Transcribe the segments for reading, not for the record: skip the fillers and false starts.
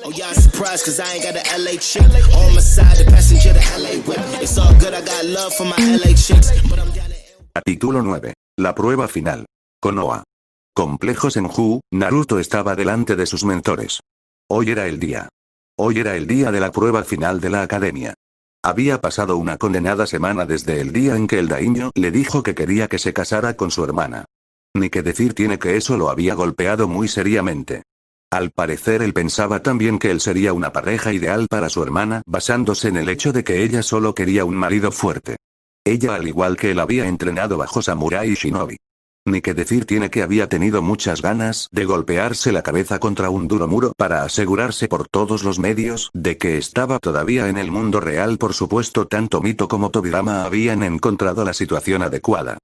Oh, y'all surprised cause I ain't got a LA chick on my side, the passenger the LA whip. It's all good, I got love for my LA chicks, but I'm down to... Capítulo 9. La prueba final. Konoha. Complejo Senju, Naruto estaba delante de sus mentores. Hoy era el día. Hoy era el día de la prueba final de la academia. Había pasado una condenada semana desde el día en que el daimyo le dijo que quería que se casara con su hermana. Ni que decir tiene que eso lo había golpeado muy seriamente. Al parecer él pensaba también que él sería una pareja ideal para su hermana, basándose en el hecho de que ella solo quería un marido fuerte. Ella al igual que él había entrenado bajo Samurai y Shinobi. Ni que decir tiene que había tenido muchas ganas de golpearse la cabeza contra un duro muro para asegurarse por todos los medios de que estaba todavía en el mundo real. Por supuesto tanto Mito como Tobirama habían encontrado la situación adecuada.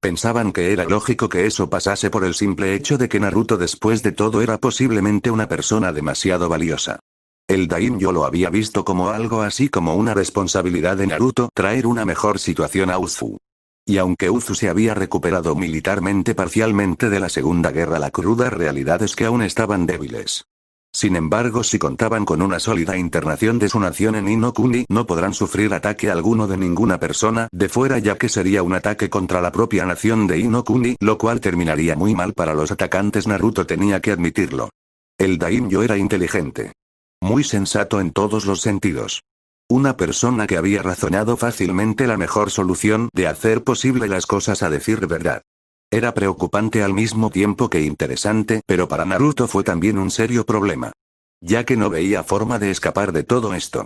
Pensaban que era lógico que eso pasase por el simple hecho de que Naruto después de todo era posiblemente una persona demasiado valiosa. El daimyo lo había visto como algo así como una responsabilidad de Naruto traer una mejor situación a Uzu. Y aunque Uzu se había recuperado militarmente parcialmente de la Segunda Guerra, la cruda realidad es que aún estaban débiles. Sin embargo, si contaban con una sólida internación de su nación en Inokuni, no podrán sufrir ataque alguno de ninguna persona de fuera, ya que sería un ataque contra la propia nación de Inokuni, lo cual terminaría muy mal para los atacantes. Naruto tenía que admitirlo. El daimyo era inteligente. Muy sensato en todos los sentidos. Una persona que había razonado fácilmente la mejor solución de hacer posible las cosas, a decir verdad. Era preocupante al mismo tiempo que interesante, pero para Naruto fue también un serio problema. Ya que no veía forma de escapar de todo esto.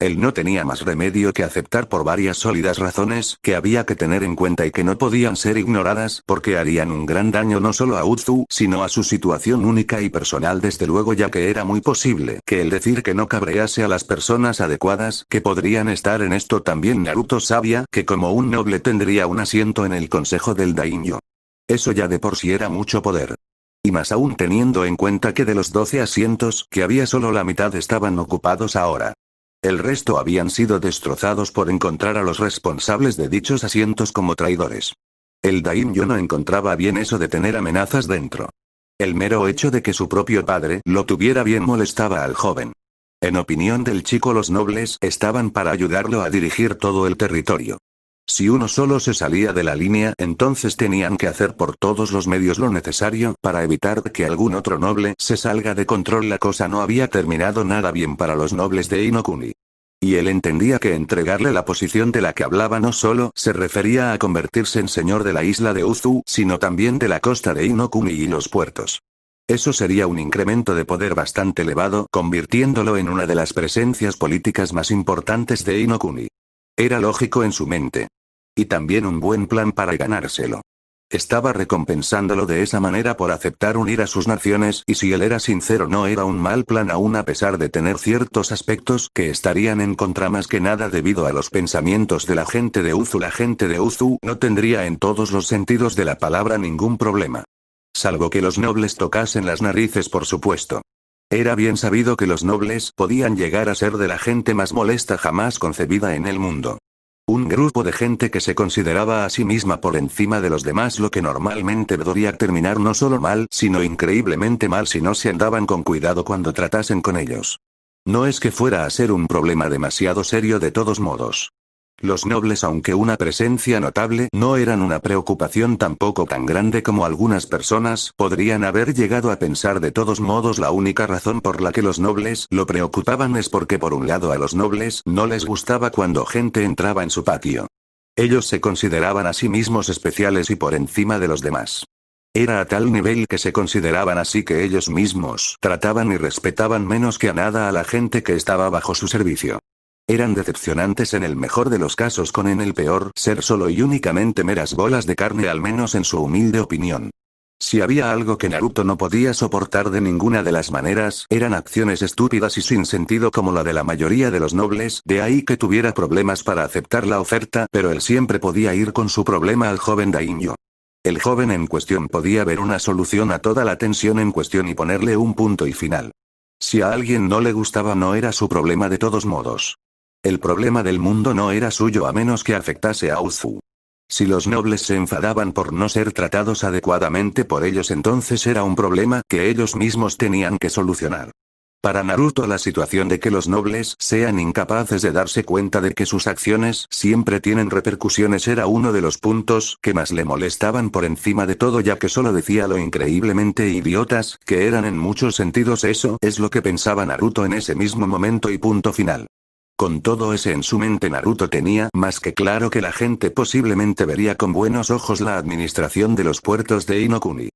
Él no tenía más remedio que aceptar por varias sólidas razones que había que tener en cuenta y que no podían ser ignoradas porque harían un gran daño no solo a Uzu, sino a su situación única y personal, desde luego, ya que era muy posible que el decir que no cabrease a las personas adecuadas que podrían estar en esto. También Naruto sabía que como un noble tendría un asiento en el consejo del daimyo. Eso ya de por sí era mucho poder. Y más aún teniendo en cuenta que de los 12 asientos que había solo la mitad estaban ocupados ahora. El resto habían sido destrozados por encontrar a los responsables de dichos asientos como traidores. El daimyo no encontraba bien eso de tener amenazas dentro. El mero hecho de que su propio padre lo tuviera bien molestaba al joven. En opinión del chico, los nobles estaban para ayudarlo a dirigir todo el territorio. Si uno solo se salía de la línea, entonces tenían que hacer por todos los medios lo necesario para evitar que algún otro noble se salga de control. La cosa no había terminado nada bien para los nobles de Inokuni. Y él entendía que entregarle la posición de la que hablaba no solo se refería a convertirse en señor de la isla de Uzu, sino también de la costa de Inokuni y los puertos. Eso sería un incremento de poder bastante elevado, convirtiéndolo en una de las presencias políticas más importantes de Inokuni. Era lógico en su mente. Y también un buen plan para ganárselo. Estaba recompensándolo de esa manera por aceptar unir a sus naciones, y si él era sincero no era un mal plan aún, a pesar de tener ciertos aspectos que estarían en contra, más que nada debido a los pensamientos de la gente de Uzu. La gente de Uzu no tendría en todos los sentidos de la palabra ningún problema. Salvo que los nobles tocasen las narices, por supuesto. Era bien sabido que los nobles podían llegar a ser de la gente más molesta jamás concebida en el mundo. Un grupo de gente que se consideraba a sí misma por encima de los demás, lo que normalmente podría terminar no solo mal, sino increíblemente mal si no se andaban con cuidado cuando tratasen con ellos. No es que fuera a ser un problema demasiado serio de todos modos. Los nobles, aunque una presencia notable, no eran una preocupación tampoco tan grande como algunas personas podrían haber llegado a pensar. De todos modos, la única razón por la que los nobles lo preocupaban es porque por un lado a los nobles no les gustaba cuando gente entraba en su patio. Ellos se consideraban a sí mismos especiales y por encima de los demás. Era a tal nivel que se consideraban así que ellos mismos trataban y respetaban menos que a nada a la gente que estaba bajo su servicio. Eran decepcionantes en el mejor de los casos, con en el peor ser solo y únicamente meras bolas de carne, al menos en su humilde opinión. Si había algo que Naruto no podía soportar de ninguna de las maneras, eran acciones estúpidas y sin sentido como la de la mayoría de los nobles, de ahí que tuviera problemas para aceptar la oferta, pero él siempre podía ir con su problema al joven daimyo. El joven en cuestión podía ver una solución a toda la tensión en cuestión y ponerle un punto y final. Si a alguien no le gustaba, no era su problema de todos modos. El problema del mundo no era suyo a menos que afectase a Uzu. Si los nobles se enfadaban por no ser tratados adecuadamente por ellos, entonces era un problema que ellos mismos tenían que solucionar. Para Naruto la situación de que los nobles sean incapaces de darse cuenta de que sus acciones siempre tienen repercusiones era uno de los puntos que más le molestaban por encima de todo, ya que solo decía lo increíblemente idiotas que eran en muchos sentidos. Eso es lo que pensaba Naruto en ese mismo momento y punto final. Con todo ese en su mente, Naruto tenía más que claro que la gente posiblemente vería con buenos ojos la administración de los puertos de Inokuni.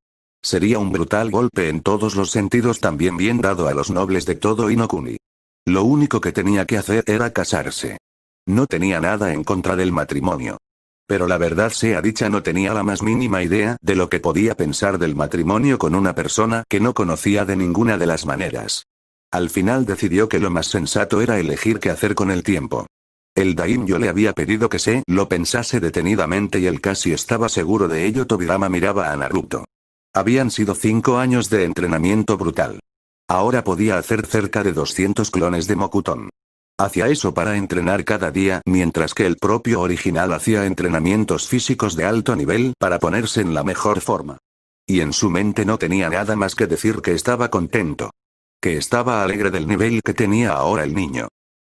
Sería un brutal golpe en todos los sentidos, también bien dado a los nobles de todo Inokuni. Lo único que tenía que hacer era casarse. No tenía nada en contra del matrimonio. Pero la verdad sea dicha, no tenía la más mínima idea de lo que podía pensar del matrimonio con una persona que no conocía de ninguna de las maneras. Al final decidió que lo más sensato era elegir qué hacer con el tiempo. El daimyo le había pedido que se lo pensase detenidamente y él casi estaba seguro de ello. Tobirama miraba a Naruto. Habían sido 5 años de entrenamiento brutal. Ahora podía hacer cerca de 200 clones de Mokuton. Hacía eso para entrenar cada día, mientras que el propio original hacía entrenamientos físicos de alto nivel para ponerse en la mejor forma. Y en su mente no tenía nada más que decir que estaba contento. Que estaba alegre del nivel que tenía ahora el niño.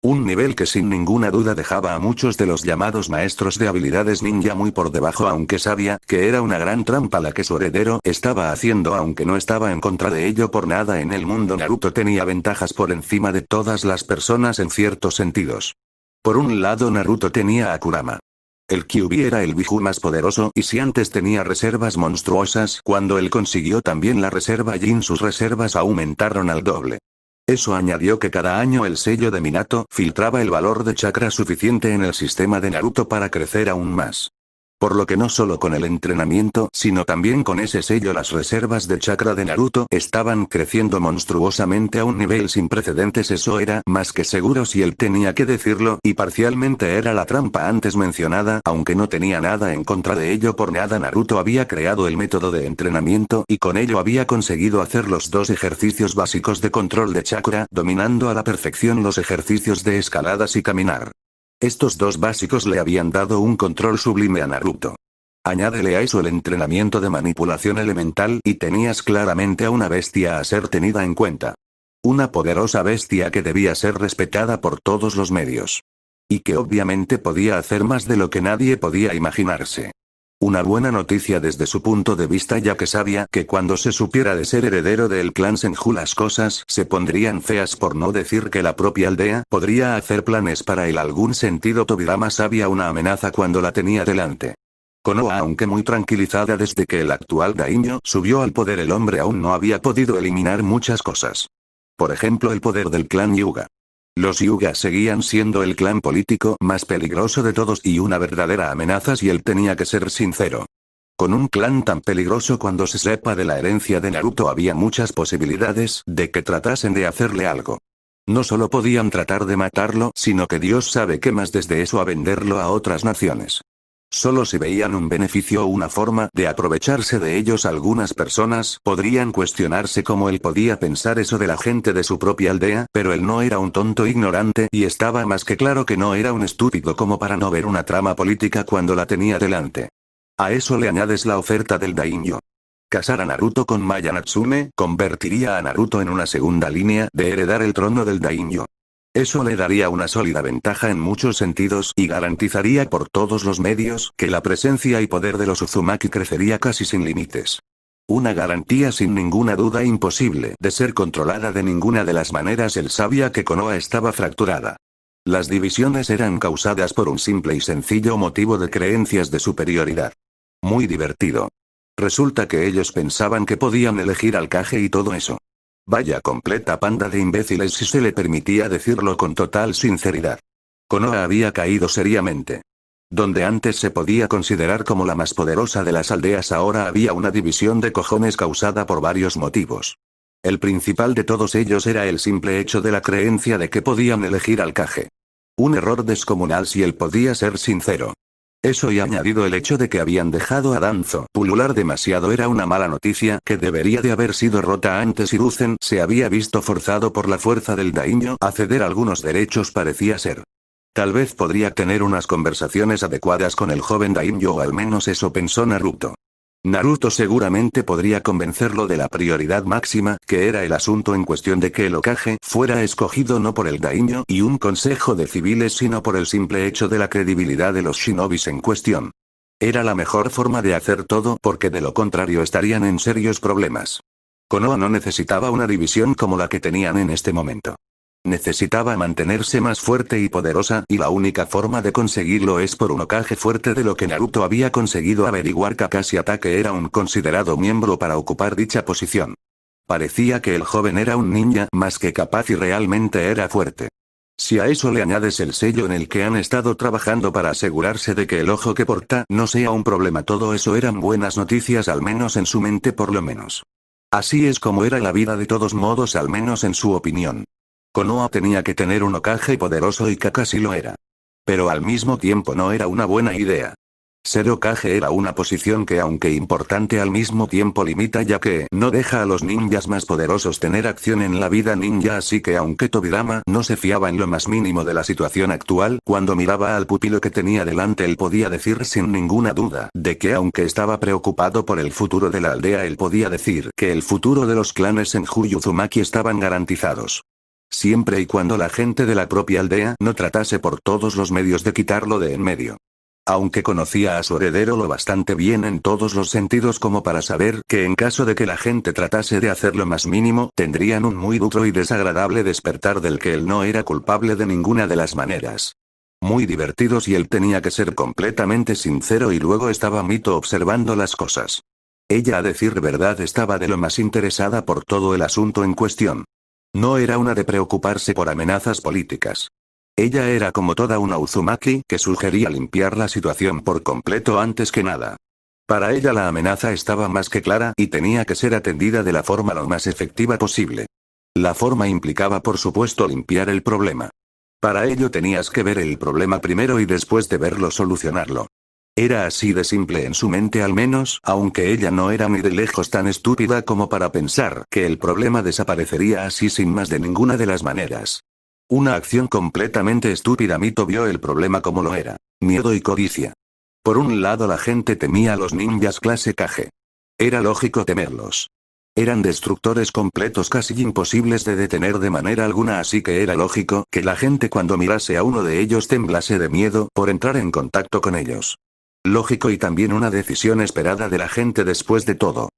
Un nivel que sin ninguna duda dejaba a muchos de los llamados maestros de habilidades ninja muy por debajo, aunque sabía que era una gran trampa la que su heredero estaba haciendo, aunque no estaba en contra de ello por nada en el mundo. Naruto tenía ventajas por encima de todas las personas en ciertos sentidos. Por un lado, Naruto tenía a Kurama. El Kyuubi era el Biju más poderoso, y si antes tenía reservas monstruosas, cuando él consiguió también la reserva Jin, sus reservas aumentaron al doble. Eso añadió que cada año el sello de Minato filtraba el valor de chakra suficiente en el sistema de Naruto para crecer aún más. Por lo que no solo con el entrenamiento, sino también con ese sello, las reservas de chakra de Naruto estaban creciendo monstruosamente a un nivel sin precedentes. Eso era más que seguro si él tenía que decirlo, y parcialmente era la trampa antes mencionada, aunque no tenía nada en contra de ello por nada. Naruto había creado el método de entrenamiento, y con ello había conseguido hacer los 2 ejercicios básicos de control de chakra, dominando a la perfección los ejercicios de escaladas y caminar. Estos 2 básicos le habían dado un control sublime a Naruto. Añádele a eso el entrenamiento de manipulación elemental y tenías claramente a una bestia a ser tenida en cuenta. Una poderosa bestia que debía ser respetada por todos los medios. Y que obviamente podía hacer más de lo que nadie podía imaginarse. Una buena noticia desde su punto de vista, ya que sabía que cuando se supiera de ser heredero del clan Senju las cosas se pondrían feas, por no decir que la propia aldea podría hacer planes para él. Algún sentido Tobirama sabía una amenaza cuando la tenía delante. Konoha, aunque muy tranquilizada desde que el actual daimyo subió al poder, el hombre aún no había podido eliminar muchas cosas. Por ejemplo, el poder del clan Hyuga. Los Hyuga seguían siendo el clan político más peligroso de todos y una verdadera amenaza si él tenía que ser sincero. Con un clan tan peligroso, cuando se sepa de la herencia de Naruto, había muchas posibilidades de que tratasen de hacerle algo. No solo podían tratar de matarlo, sino que Dios sabe qué más, desde eso a venderlo a otras naciones. Solo si veían un beneficio o una forma de aprovecharse de ellos, algunas personas podrían cuestionarse cómo él podía pensar eso de la gente de su propia aldea, pero él no era un tonto ignorante y estaba más que claro que no era un estúpido como para no ver una trama política cuando la tenía delante. A eso le añades la oferta del daimyo. Casar a Naruto con Maya Natsume convertiría a Naruto en una segunda línea de heredar el trono del daimyo. Eso le daría una sólida ventaja en muchos sentidos y garantizaría por todos los medios que la presencia y poder de los Uzumaki crecería casi sin límites. Una garantía sin ninguna duda imposible de ser controlada de ninguna de las maneras. Él sabía que Konoha estaba fracturada. Las divisiones eran causadas por un simple y sencillo motivo de creencias de superioridad. Muy divertido. Resulta que ellos pensaban que podían elegir al Kage y todo eso. Vaya completa panda de imbéciles, si se le permitía decirlo con total sinceridad. Konoha había caído seriamente. Donde antes se podía considerar como la más poderosa de las aldeas, ahora había una división de cojones causada por varios motivos. El principal de todos ellos era el simple hecho de la creencia de que podían elegir al Kage. Un error descomunal si él podía ser sincero. Eso, y añadido el hecho de que habían dejado a Danzo pulular demasiado, era una mala noticia que debería de haber sido rota antes. Hiruzen se había visto forzado por la fuerza del daimyo a ceder algunos derechos, parecía ser. Tal vez podría tener unas conversaciones adecuadas con el joven daimyo, o al menos eso pensó Naruto. Naruto seguramente podría convencerlo de la prioridad máxima, que era el asunto en cuestión de que el Hokage fuera escogido no por el daimyo y un consejo de civiles sino por el simple hecho de la credibilidad de los shinobis en cuestión. Era la mejor forma de hacer todo porque de lo contrario estarían en serios problemas. Konoha no necesitaba una división como la que tenían en este momento. Necesitaba mantenerse más fuerte y poderosa y la única forma de conseguirlo es por un Hokage fuerte de lo que Naruto había conseguido averiguar. Kakashi Hatake era un considerado miembro para ocupar dicha posición. Parecía que el joven era un ninja más que capaz y realmente era fuerte. Si a eso le añades el sello en el que han estado trabajando para asegurarse de que el ojo que porta no sea un problema, todo eso eran buenas noticias, al menos en su mente por lo menos. Así es como era la vida de todos modos, al menos en su opinión. Konoha tenía que tener un Hokage poderoso y Kakashi lo era. Pero al mismo tiempo no era una buena idea. Ser Hokage era una posición que, aunque importante, al mismo tiempo limita, ya que no deja a los ninjas más poderosos tener acción en la vida ninja, así que aunque Tobirama no se fiaba en lo más mínimo de la situación actual, cuando miraba al pupilo que tenía delante él podía decir sin ninguna duda de que aunque estaba preocupado por el futuro de la aldea, él podía decir que el futuro de los clanes en Uzumaki estaban garantizados. Siempre y cuando la gente de la propia aldea no tratase por todos los medios de quitarlo de en medio. Aunque conocía a su heredero lo bastante bien en todos los sentidos como para saber que en caso de que la gente tratase de hacer lo más mínimo, tendrían un muy duro y desagradable despertar del que él no era culpable de ninguna de las maneras. Muy divertidos, y él tenía que ser completamente sincero, y luego estaba Mito observando las cosas. Ella, a decir verdad, estaba de lo más interesada por todo el asunto en cuestión. No era una de preocuparse por amenazas políticas. Ella era como toda una Uzumaki que sugería limpiar la situación por completo antes que nada. Para ella la amenaza estaba más que clara y tenía que ser atendida de la forma lo más efectiva posible. La forma implicaba por supuesto limpiar el problema. Para ello tenías que ver el problema primero y después de verlo solucionarlo. Era así de simple en su mente, al menos, aunque ella no era ni de lejos tan estúpida como para pensar que el problema desaparecería así sin más de ninguna de las maneras. Una acción completamente estúpida. Mito vio el problema como lo era: miedo y codicia. Por un lado, la gente temía a los ninjas clase Kage. Era lógico temerlos. Eran destructores completos casi imposibles de detener de manera alguna, así que era lógico que la gente cuando mirase a uno de ellos temblase de miedo por entrar en contacto con ellos. Lógico y también una decisión esperada de la gente después de todo.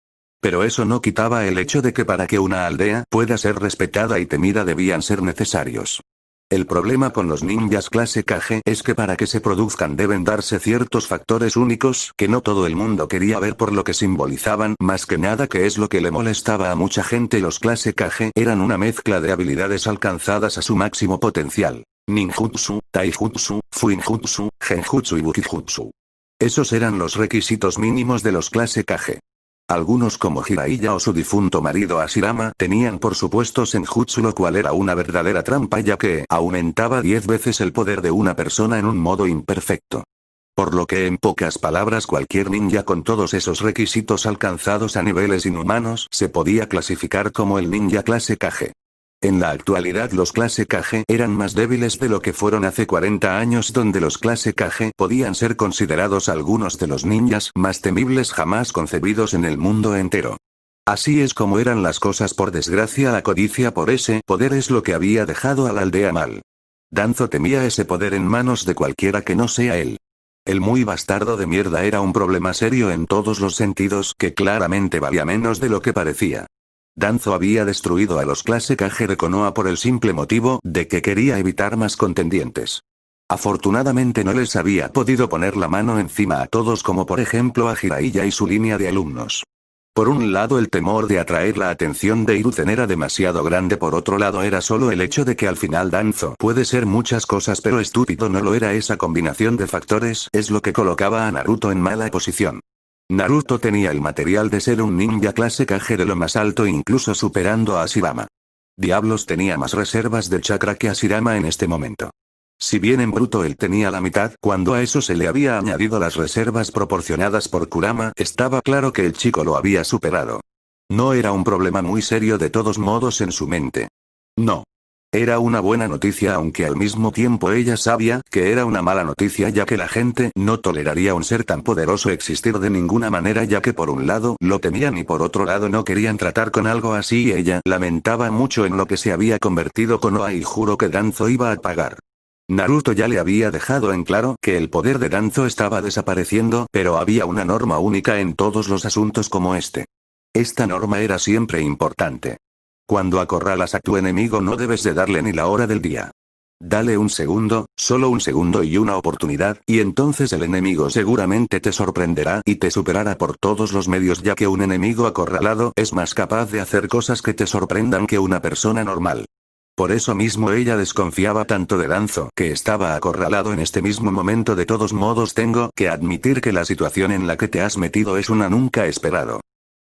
Pero eso no quitaba el hecho de que para que una aldea pueda ser respetada y temida debían ser necesarios. El problema con los ninjas clase Kage es que para que se produzcan deben darse ciertos factores únicos que no todo el mundo quería ver por lo que simbolizaban, más que nada, que es lo que le molestaba a mucha gente. Los clase Kage eran una mezcla de habilidades alcanzadas a su máximo potencial: ninjutsu, taijutsu, fuinjutsu, genjutsu y bukijutsu. Esos eran los requisitos mínimos de los clase Kage. Algunos, como Jiraiya o su difunto marido Hashirama, tenían por supuesto senjutsu, lo cual era una verdadera trampa, ya que aumentaba 10 veces el poder de una persona en un modo imperfecto. Por lo que, en pocas palabras, cualquier ninja con todos esos requisitos alcanzados a niveles inhumanos se podía clasificar como el ninja clase Kage. En la actualidad los clase Kage eran más débiles de lo que fueron hace 40 años, donde los clase Kage podían ser considerados algunos de los ninjas más temibles jamás concebidos en el mundo entero. Así es como eran las cosas. Por desgracia, la codicia por ese poder es lo que había dejado a la aldea mal. Danzo temía ese poder en manos de cualquiera que no sea él. El muy bastardo de mierda era un problema serio en todos los sentidos, que claramente valía menos de lo que parecía. Danzo había destruido a los clase Kage de Konoha por el simple motivo de que quería evitar más contendientes. Afortunadamente no les había podido poner la mano encima a todos, como por ejemplo a Jiraiya y su línea de alumnos. Por un lado, el temor de atraer la atención de Hiruzen era demasiado grande, por otro lado era solo el hecho de que al final Danzo puede ser muchas cosas pero estúpido no lo era. Esa combinación de factores es lo que colocaba a Naruto en mala posición. Naruto tenía el material de ser un ninja clase Kage de lo más alto, incluso superando a Hashirama. Diablos, tenía más reservas de chakra que Hashirama en este momento. Si bien en bruto él tenía la mitad, cuando a eso se le había añadido las reservas proporcionadas por Kurama, estaba claro que el chico lo había superado. No era un problema muy serio de todos modos en su mente. No. Era una buena noticia, aunque al mismo tiempo ella sabía que era una mala noticia, ya que la gente no toleraría un ser tan poderoso existir de ninguna manera, ya que por un lado lo temían y por otro lado no querían tratar con algo así, y ella lamentaba mucho en lo que se había convertido Konoha y juró que Danzo iba a pagar. Naruto ya le había dejado en claro que el poder de Danzo estaba desapareciendo, pero había una norma única en todos los asuntos como este. Esta norma era siempre importante. Cuando acorralas a tu enemigo no debes de darle ni la hora del día. Dale un segundo, solo un segundo y una oportunidad, y entonces el enemigo seguramente te sorprenderá y te superará por todos los medios, ya que un enemigo acorralado es más capaz de hacer cosas que te sorprendan que una persona normal. Por eso mismo ella desconfiaba tanto de Danzo, que estaba acorralado en este mismo momento. De todos modos tengo que admitir que la situación en la que te has metido es una nunca esperado.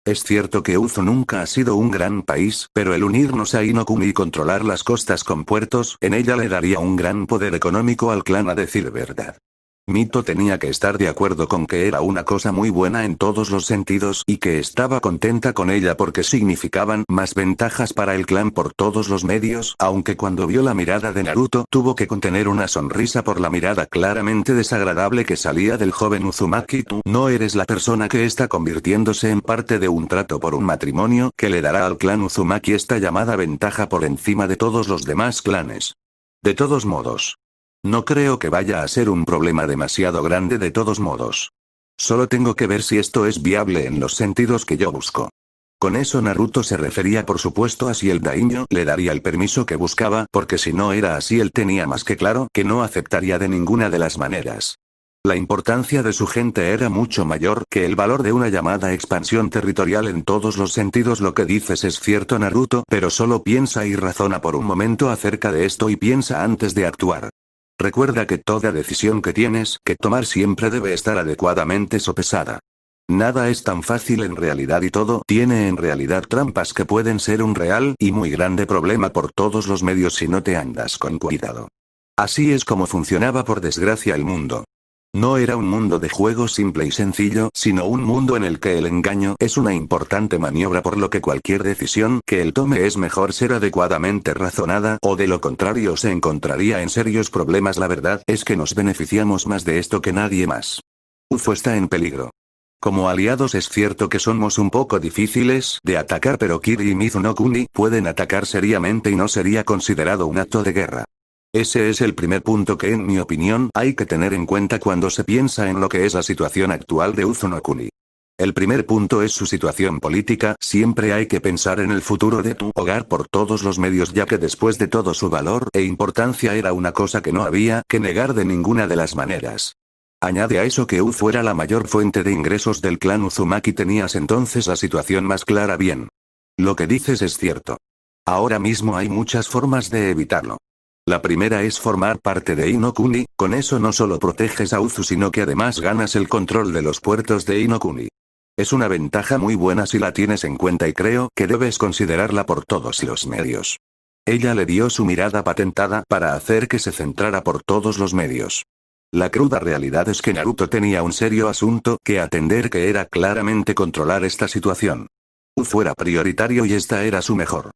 Es cierto que Uzu nunca ha sido un gran país, pero el unirnos a Inokuni y controlar las costas con puertos en ella le daría un gran poder económico al clan, a decir verdad. Mito tenía que estar de acuerdo con que era una cosa muy buena en todos los sentidos y que estaba contenta con ella porque significaban más ventajas para el clan por todos los medios, aunque cuando vio la mirada de Naruto tuvo que contener una sonrisa por la mirada claramente desagradable que salía del joven Uzumaki. Tú no eres la persona que está convirtiéndose en parte de un trato por un matrimonio que le dará al clan Uzumaki esta llamada ventaja por encima de todos los demás clanes. De todos modos, no creo que vaya a ser un problema demasiado grande. De todos modos, solo tengo que ver si esto es viable en los sentidos que yo busco. Con eso Naruto se refería por supuesto a si el daimyo le daría el permiso que buscaba, porque si no era así él tenía más que claro que no aceptaría de ninguna de las maneras. La importancia de su gente era mucho mayor que el valor de una llamada expansión territorial en todos los sentidos. Lo que dices es cierto, Naruto, pero solo piensa y razona por un momento acerca de esto y piensa antes de actuar. Recuerda que toda decisión que tienes que tomar siempre debe estar adecuadamente sopesada. Nada es tan fácil en realidad y todo tiene en realidad trampas que pueden ser un real y muy grande problema por todos los medios si no te andas con cuidado. Así es como funcionaba por desgracia el mundo. No era un mundo de juego simple y sencillo, sino un mundo en el que el engaño es una importante maniobra, por lo que cualquier decisión que él tome es mejor ser adecuadamente razonada, o de lo contrario se encontraría en serios problemas. La verdad es que nos beneficiamos más de esto que nadie más. Uzu está en peligro. Como aliados es cierto que somos un poco difíciles de atacar, pero Kiri y Mizunokuni pueden atacar seriamente y no sería considerado un acto de guerra. Ese es el primer punto que en mi opinión hay que tener en cuenta cuando se piensa en lo que es la situación actual de Uzumaki. El primer punto es su situación política. Siempre hay que pensar en el futuro de tu hogar por todos los medios, ya que después de todo su valor e importancia era una cosa que no había que negar de ninguna de las maneras. Añade a eso que Uzu era la mayor fuente de ingresos del clan Uzumaki. Tenías entonces la situación más clara. Bien. Lo que dices es cierto. Ahora mismo hay muchas formas de evitarlo. La primera es formar parte de Inokuni, con eso no solo proteges a Uzu sino que además ganas el control de los puertos de Inokuni. Es una ventaja muy buena si la tienes en cuenta y creo que debes considerarla por todos los medios. Ella le dio su mirada patentada para hacer que se centrara por todos los medios. La cruda realidad es que Naruto tenía un serio asunto que atender, que era claramente controlar esta situación. Uzu era prioritario y esta era su mejor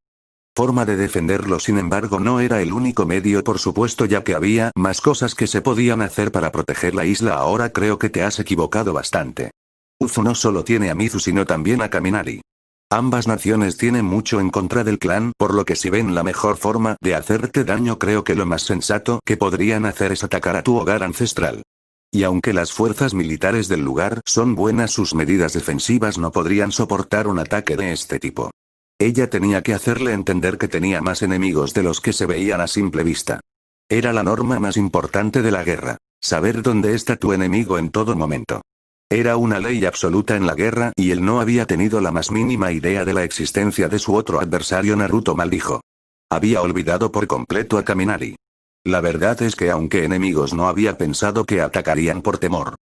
forma de defenderlo. Sin embargo, no era el único medio, por supuesto, ya que había más cosas que se podían hacer para proteger la isla. Ahora creo que te has equivocado bastante. Uzu no solo tiene a Mizu sino también a Kaminari. Ambas naciones tienen mucho en contra del clan, por lo que si ven la mejor forma de hacerte daño, creo que lo más sensato que podrían hacer es atacar a tu hogar ancestral. Y aunque las fuerzas militares del lugar son buenas, sus medidas defensivas no podrían soportar un ataque de este tipo. Ella tenía que hacerle entender que tenía más enemigos de los que se veían a simple vista. Era la norma más importante de la guerra, saber dónde está tu enemigo en todo momento. Era una ley absoluta en la guerra y él no había tenido la más mínima idea de la existencia de su otro adversario. Naruto maldijo. Había olvidado por completo a Kaminari. La verdad es que aunque enemigos no había pensado que atacarían por temor.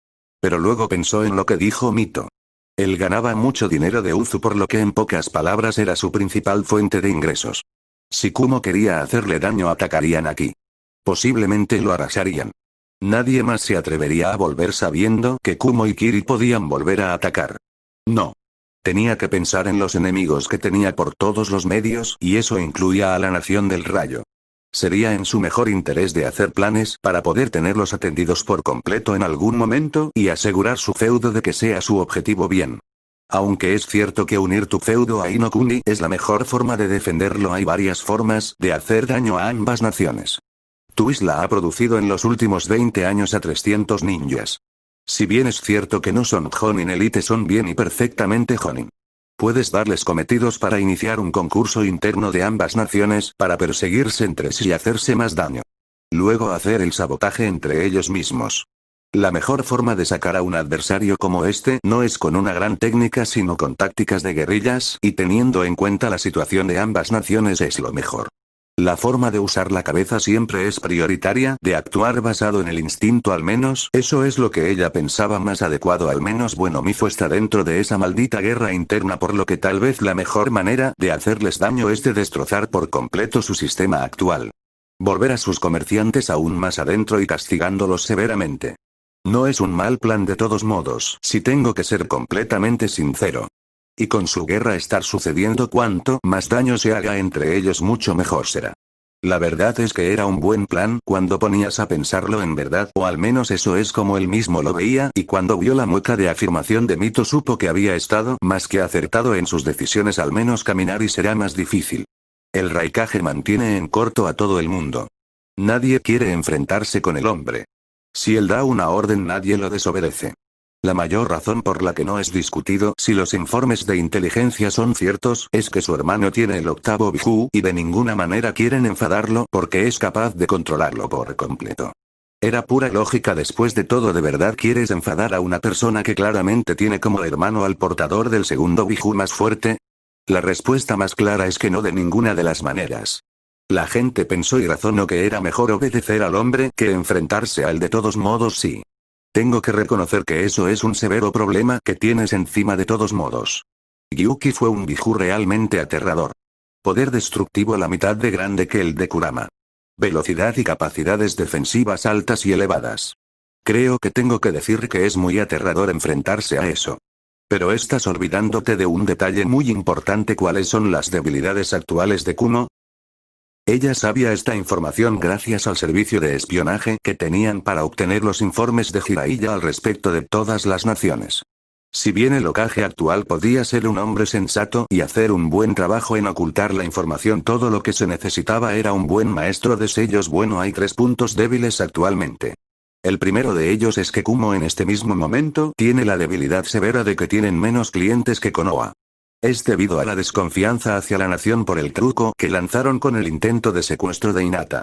Pero luego pensó en lo que dijo Mito. Él ganaba mucho dinero de Uzu, por lo que en pocas palabras era su principal fuente de ingresos. Si Kumo quería hacerle daño, atacarían aquí. Posiblemente lo arrasarían. Nadie más se atrevería a volver sabiendo que Kumo y Kiri podían volver a atacar. No. Tenía que pensar en los enemigos que tenía por todos los medios, y eso incluía a la Nación del Rayo. Sería en su mejor interés de hacer planes para poder tenerlos atendidos por completo en algún momento y asegurar su feudo de que sea su objetivo bien. Aunque es cierto que unir tu feudo a Inokuni es la mejor forma de defenderlo, hay varias formas de hacer daño a ambas naciones. Tu isla ha producido en los últimos 20 años a 300 ninjas. Si bien es cierto que no son Jonin Elite, son bien y perfectamente Jonin. Puedes darles cometidos para iniciar un concurso interno de ambas naciones para perseguirse entre sí y hacerse más daño. Luego hacer el sabotaje entre ellos mismos. La mejor forma de sacar a un adversario como este no es con una gran técnica sino con tácticas de guerrillas, y teniendo en cuenta la situación de ambas naciones es lo mejor. La forma de usar la cabeza siempre es prioritaria, de actuar basado en el instinto, al menos eso es lo que ella pensaba más adecuado. Al menos bueno, Mifo está dentro de esa maldita guerra interna, por lo que tal vez la mejor manera de hacerles daño es de destrozar por completo su sistema actual. Volver a sus comerciantes aún más adentro y castigándolos severamente. No es un mal plan de todos modos, si tengo que ser completamente sincero. Y con su guerra estar sucediendo, cuanto más daño se haga entre ellos mucho mejor será. La verdad es que era un buen plan cuando ponías a pensarlo en verdad, o al menos eso es como él mismo lo veía, y cuando vio la mueca de afirmación de Mito supo que había estado más que acertado en sus decisiones, al menos caminar y será más difícil. El Raikage mantiene en corto a todo el mundo. Nadie quiere enfrentarse con el hombre. Si él da una orden nadie lo desobedece. La mayor razón por la que no es discutido si los informes de inteligencia son ciertos es que su hermano tiene el octavo Biju y de ninguna manera quieren enfadarlo porque es capaz de controlarlo por completo. Era pura lógica. Después de todo, ¿de verdad quieres enfadar a una persona que claramente tiene como hermano al portador del segundo Biju más fuerte? La respuesta más clara es que no, de ninguna de las maneras. La gente pensó y razonó que era mejor obedecer al hombre que enfrentarse a él. De todos modos, sí. Tengo que reconocer que eso es un severo problema que tienes encima. De todos modos. Gyuki fue un Biju realmente aterrador. Poder destructivo la mitad de grande que el de Kurama. Velocidad y capacidades defensivas altas y elevadas. Creo que tengo que decir que es muy aterrador enfrentarse a eso. Pero estás olvidándote de un detalle muy importante. ¿Cuáles son las debilidades actuales de Kumo? Ella sabía esta información gracias al servicio de espionaje que tenían para obtener los informes de Jiraiya al respecto de todas las naciones. Si bien el Hokage actual podía ser un hombre sensato y hacer un buen trabajo en ocultar la información, todo lo que se necesitaba era un buen maestro de sellos. Bueno, hay 3 puntos débiles actualmente. El primero de ellos es que Kumo en este mismo momento tiene la debilidad severa de que tienen menos clientes que Konoha. Es debido a la desconfianza hacia la nación por el truco que lanzaron con el intento de secuestro de Hinata.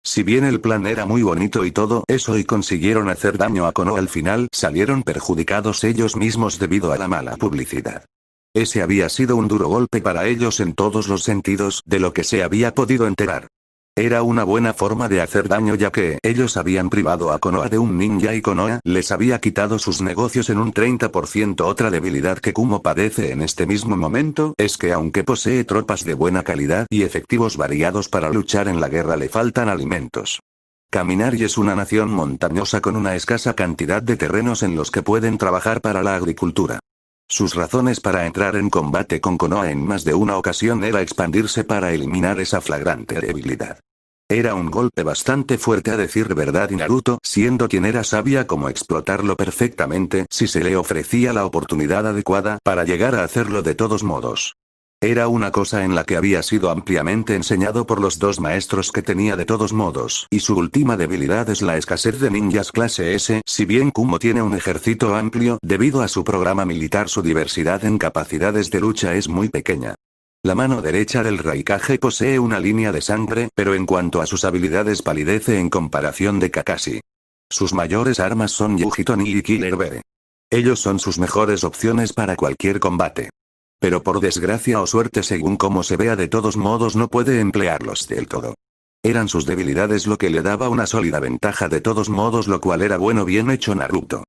Si bien el plan era muy bonito y todo eso y consiguieron hacer daño a Konoha, al final salieron perjudicados ellos mismos debido a la mala publicidad. Ese había sido un duro golpe para ellos en todos los sentidos, de lo que se había podido enterar. Era una buena forma de hacer daño, ya que ellos habían privado a Konoha de un ninja y Konoha les había quitado sus negocios en un 30%. Otra debilidad que Kumo padece en este mismo momento es que aunque posee tropas de buena calidad y efectivos variados para luchar en la guerra, le faltan alimentos. Kaminari es una nación montañosa con una escasa cantidad de terrenos en los que pueden trabajar para la agricultura. Sus razones para entrar en combate con Konoha en más de una ocasión era expandirse para eliminar esa flagrante debilidad. Era un golpe bastante fuerte, a decir verdad, y Naruto, siendo quien era, sabía cómo explotarlo perfectamente si se le ofrecía la oportunidad adecuada para llegar a hacerlo. De todos modos. Era una cosa en la que había sido ampliamente enseñado por los 2 maestros que tenía. De todos modos, y su última debilidad es la escasez de ninjas clase S. Si bien Kumo tiene un ejército amplio, debido a su programa militar, su diversidad en capacidades de lucha es muy pequeña. La mano derecha del Raikage posee una línea de sangre, pero en cuanto a sus habilidades palidece en comparación de Kakashi. Sus mayores armas son Yujitoni y Killer Bee. Ellos son sus mejores opciones para cualquier combate. Pero por desgracia o suerte, según como se vea, de todos modos no puede emplearlos del todo. Eran sus debilidades lo que le daba una sólida ventaja de todos modos, lo cual era bueno. Bien hecho, Naruto.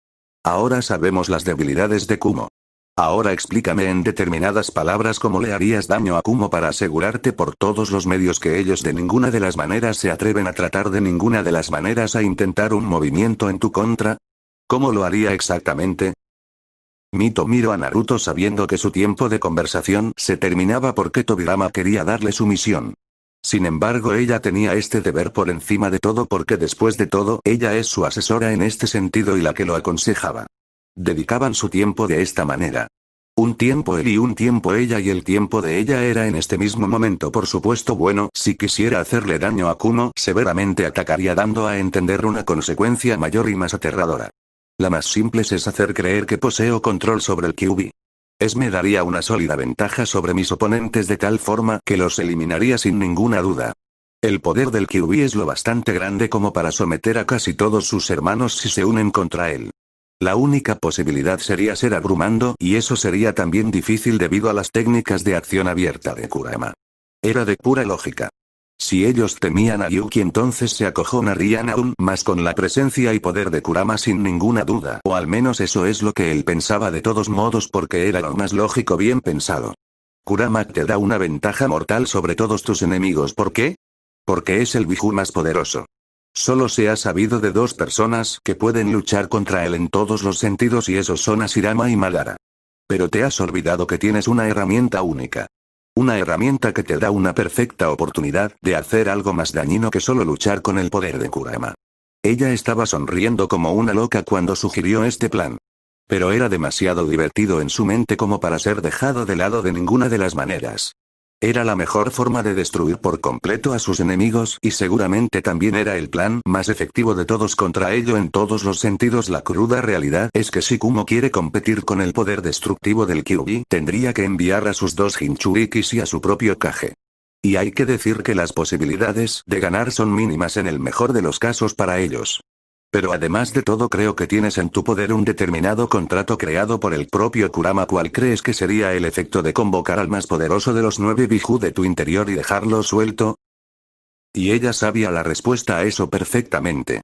Ahora sabemos las debilidades de Kumo. Ahora explícame en determinadas palabras cómo le harías daño a Kumo para asegurarte por todos los medios que ellos de ninguna de las maneras se atreven a tratar, de ninguna de las maneras a intentar un movimiento en tu contra. ¿Cómo lo haría exactamente? Mito miró a Naruto sabiendo que su tiempo de conversación se terminaba porque Tobirama quería darle su misión. Sin embargo, ella tenía este deber por encima de todo porque después de todo, ella es su asesora en este sentido y la que lo aconsejaba. Dedicaban su tiempo de esta manera. Un tiempo él y un tiempo ella, y el tiempo de ella era en este mismo momento. Por supuesto, bueno, si quisiera hacerle daño a Kumo, severamente atacaría dando a entender una consecuencia mayor y más aterradora. La más simple es hacer creer que poseo control sobre el Kyuubi. Me daría una sólida ventaja sobre mis oponentes de tal forma que los eliminaría sin ninguna duda. El poder del Kyuubi es lo bastante grande como para someter a casi todos sus hermanos si se unen contra él. La única posibilidad sería ser abrumando, y eso sería también difícil debido a las técnicas de acción abierta de Kurama. Era de pura lógica. Si ellos temían a Yuki, entonces se acojonarían aún más con la presencia y poder de Kurama sin ninguna duda, o al menos eso es lo que él pensaba de todos modos porque era lo más lógico bien pensado. Kurama te da una ventaja mortal sobre todos tus enemigos. ¿Por qué? Porque es el Biju más poderoso. Solo se ha sabido de dos personas que pueden luchar contra él en todos los sentidos y esos son Hashirama y Madara. Pero te has olvidado que tienes una herramienta única. Una herramienta que te da una perfecta oportunidad de hacer algo más dañino que solo luchar con el poder de Kurama. Ella estaba sonriendo como una loca cuando sugirió este plan. Pero era demasiado divertido en su mente como para ser dejado de lado de ninguna de las maneras. Era la mejor forma de destruir por completo a sus enemigos y seguramente también era el plan más efectivo de todos contra ello en todos los sentidos. La cruda realidad es que si Kumo quiere competir con el poder destructivo del Kyuubi, tendría que enviar a sus dos Jinchurikis y a su propio Kage. Y hay que decir que las posibilidades de ganar son mínimas en el mejor de los casos para ellos. Pero además de todo, creo que tienes en tu poder un determinado contrato creado por el propio Kurama. ¿Cuál crees que sería el efecto de convocar al más poderoso de los 9 Biju de tu interior y dejarlo suelto? Y ella sabía la respuesta a eso perfectamente.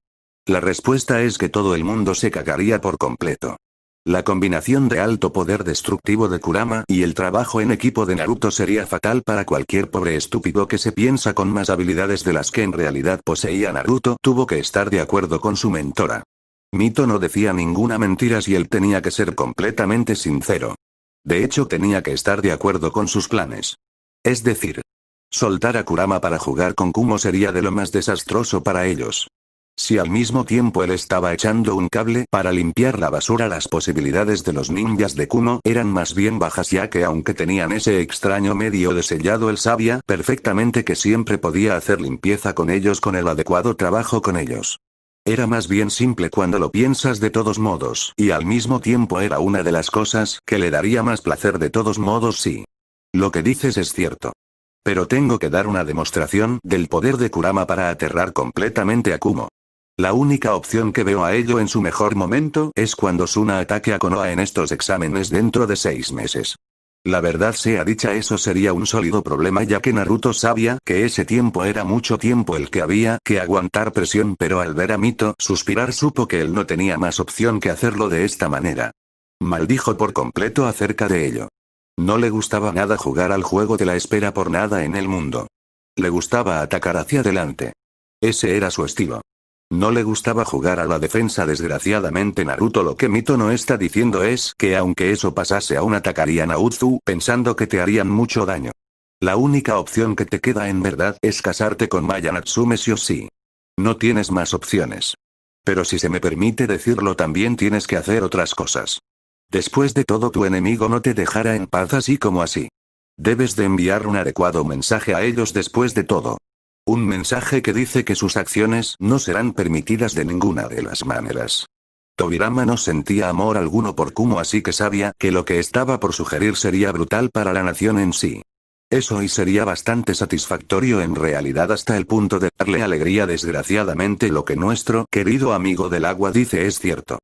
La respuesta es que todo el mundo se cagaría por completo. La combinación de alto poder destructivo de Kurama y el trabajo en equipo de Naruto sería fatal para cualquier pobre estúpido que se piensa con más habilidades de las que en realidad poseía Naruto. Tuvo que estar de acuerdo con su mentora. Mito no decía ninguna mentira y él tenía que ser completamente sincero. De hecho, tenía que estar de acuerdo con sus planes. Es decir, soltar a Kurama para jugar con Kumo sería de lo más desastroso para ellos. Si al mismo tiempo él estaba echando un cable para limpiar la basura, las posibilidades de los ninjas de Kumo eran más bien bajas, ya que aunque tenían ese extraño medio de sellado, él sabía perfectamente que siempre podía hacer limpieza con ellos con el adecuado trabajo con ellos. Era más bien simple cuando lo piensas de todos modos, y al mismo tiempo era una de las cosas que le daría más placer de todos modos. Sí. Lo que dices es cierto. Pero tengo que dar una demostración del poder de Kurama para aterrar completamente a Kumo. La única opción que veo a ello en su mejor momento es cuando Suna ataque a Konoha en estos exámenes dentro de 6 meses. La verdad sea dicha, eso sería un sólido problema, ya que Naruto sabía que ese tiempo era mucho tiempo el que había que aguantar presión, pero al ver a Mito suspirar supo que él no tenía más opción que hacerlo de esta manera. Maldijo por completo acerca de ello. No le gustaba nada jugar al juego de la espera por nada en el mundo. Le gustaba atacar hacia adelante. Ese era su estilo. No le gustaba jugar a la defensa. Desgraciadamente, Naruto, lo que Mito no está diciendo es que aunque eso pasase aún atacarían a Uzu pensando que te harían mucho daño. La única opción que te queda en verdad es casarte con Maya Natsume sí o sí. No tienes más opciones. Pero si se me permite decirlo, también tienes que hacer otras cosas. Después de todo, tu enemigo no te dejará en paz así como así. Debes de enviar un adecuado mensaje a ellos después de todo. Un mensaje que dice que sus acciones no serán permitidas de ninguna de las maneras. Tobirama no sentía amor alguno por Kumo, así que sabía que lo que estaba por sugerir sería brutal para la nación en sí. Eso y sería bastante satisfactorio en realidad, hasta el punto de darle alegría. Desgraciadamente, lo que nuestro querido amigo del agua dice es cierto.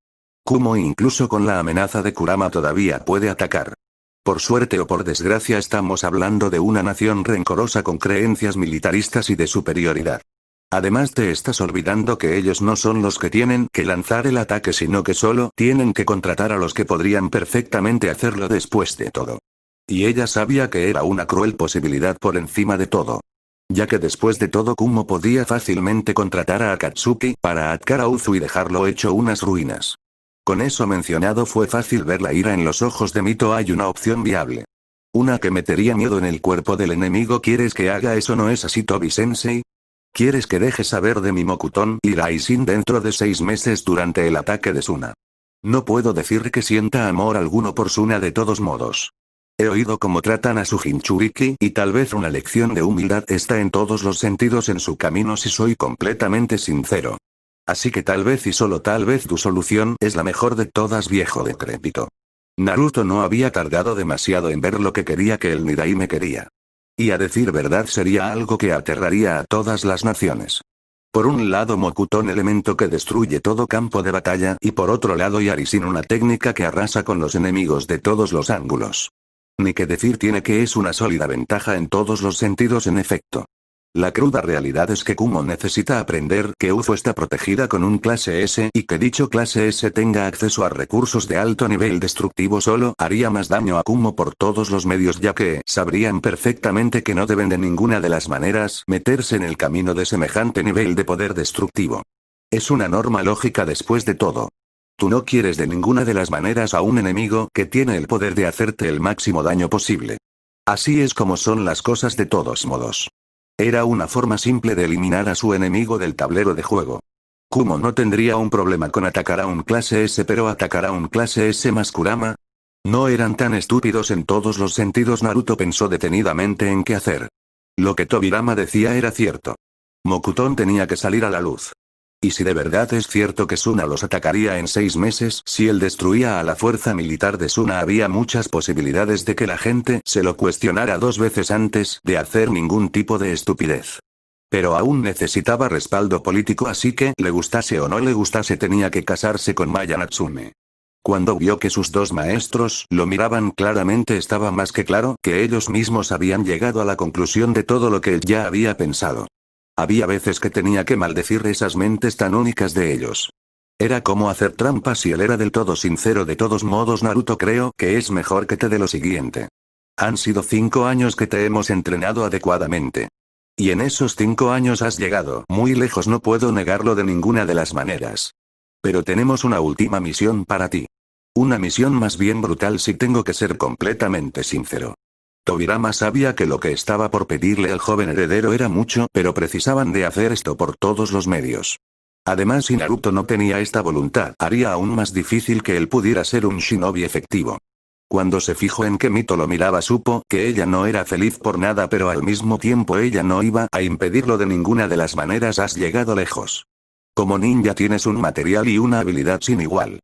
Kumo, incluso con la amenaza de Kurama, todavía puede atacar. Por suerte o por desgracia, estamos hablando de una nación rencorosa con creencias militaristas y de superioridad. Además, te estás olvidando que ellos no son los que tienen que lanzar el ataque, sino que solo tienen que contratar a los que podrían perfectamente hacerlo después de todo. Y ella sabía que era una cruel posibilidad por encima de todo. Ya que después de todo, Kumo podía fácilmente contratar a Akatsuki para atacar a Uzu y dejarlo hecho unas ruinas. Con eso mencionado, fue fácil ver la ira en los ojos de Mito. Hay una opción viable. Una que metería miedo en el cuerpo del enemigo. ¿Quieres que haga eso? ¿No es así, Tobi-sensei? ¿Quieres que deje saber de mi Mokuton y Raisin dentro de 6 meses durante el ataque de Suna? No puedo decir que sienta amor alguno por Suna de todos modos. He oído cómo tratan a su Jinchuriki y tal vez una lección de humildad está en todos los sentidos en su camino si soy completamente sincero. Así que tal vez y solo tal vez tu solución es la mejor de todas, viejo decrépito. Naruto no había tardado demasiado en ver lo que quería que el Nidaime quería. Y a decir verdad sería algo que aterraría a todas las naciones. Por un lado Mokuton, elemento que destruye todo campo de batalla, y por otro lado Yarisin, una técnica que arrasa con los enemigos de todos los ángulos. Ni que decir tiene que es una sólida ventaja en todos los sentidos en efecto. La cruda realidad es que Kumo necesita aprender que UFO está protegida con un clase S y que dicho clase S tenga acceso a recursos de alto nivel destructivo solo haría más daño a Kumo por todos los medios, ya que sabrían perfectamente que no deben de ninguna de las maneras meterse en el camino de semejante nivel de poder destructivo. Es una norma lógica después de todo. Tú no quieres de ninguna de las maneras a un enemigo que tiene el poder de hacerte el máximo daño posible. Así es como son las cosas de todos modos. Era una forma simple de eliminar a su enemigo del tablero de juego. Kumo no tendría un problema con atacar a un clase S, pero atacar a un clase S más Kurama. No eran tan estúpidos en todos los sentidos. Naruto pensó detenidamente en qué hacer. Lo que Tobirama decía era cierto. Mokuton tenía que salir a la luz. Y si de verdad es cierto que Suna los atacaría en 6 meses, si él destruía a la fuerza militar de Suna, había muchas posibilidades de que la gente se lo cuestionara 2 veces antes de hacer ningún tipo de estupidez. Pero aún necesitaba respaldo político, así que, le gustase o no le gustase, tenía que casarse con Maya Natsume. Cuando vio que sus 2 maestros lo miraban claramente, estaba más que claro que ellos mismos habían llegado a la conclusión de todo lo que él ya había pensado. Había veces que tenía que maldecir esas mentes tan únicas de ellos. Era como hacer trampas si él era del todo sincero. De todos modos, Naruto, creo que es mejor que te dé lo siguiente. Han sido 5 años que te hemos entrenado adecuadamente. Y en esos 5 años has llegado muy lejos, no puedo negarlo de ninguna de las maneras. Pero tenemos una última misión para ti. Una misión más bien brutal, si tengo que ser completamente sincero. Tobirama sabía que lo que estaba por pedirle al joven heredero era mucho, pero precisaban de hacer esto por todos los medios. Además, si Naruto no tenía esta voluntad, haría aún más difícil que él pudiera ser un shinobi efectivo. Cuando se fijó en que Mito lo miraba, supo que ella no era feliz por nada, pero al mismo tiempo ella no iba a impedirlo de ninguna de las maneras. Has llegado lejos. Como ninja tienes un material y una habilidad sin igual.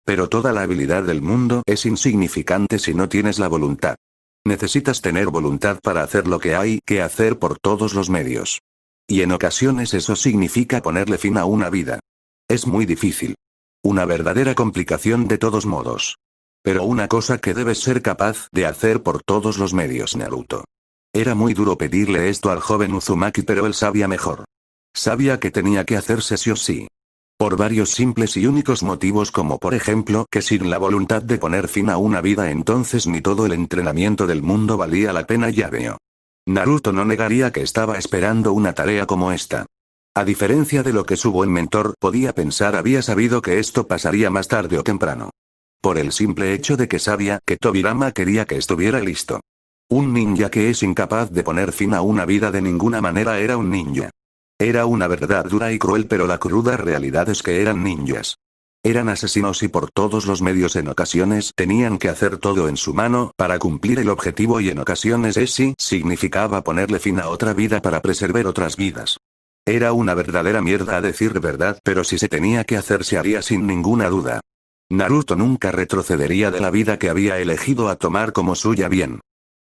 Pero toda la habilidad del mundo es insignificante si no tienes la voluntad. Necesitas tener voluntad para hacer lo que hay que hacer por todos los medios. Y en ocasiones eso significa ponerle fin a una vida. Es muy difícil. Una verdadera complicación de todos modos. Pero una cosa que debes ser capaz de hacer por todos los medios, Naruto. Era muy duro pedirle esto al joven Uzumaki, pero él sabía mejor. Sabía que tenía que hacerse sí o sí. Por varios simples y únicos motivos, como por ejemplo que sin la voluntad de poner fin a una vida, entonces ni todo el entrenamiento del mundo valía la pena. Ya veo. Naruto no negaría que estaba esperando una tarea como esta. A diferencia de lo que su buen mentor podía pensar, había sabido que esto pasaría más tarde o temprano. Por el simple hecho de que sabía que Tobirama quería que estuviera listo. Un ninja que es incapaz de poner fin a una vida de ninguna manera era un ninja. Era una verdad dura y cruel, pero la cruda realidad es que eran ninjas. Eran asesinos y por todos los medios en ocasiones tenían que hacer todo en su mano para cumplir el objetivo, y en ocasiones ese significaba ponerle fin a otra vida para preservar otras vidas. Era una verdadera mierda, a decir verdad, pero si se tenía que hacer se haría sin ninguna duda. Naruto nunca retrocedería de la vida que había elegido a tomar como suya. Bien.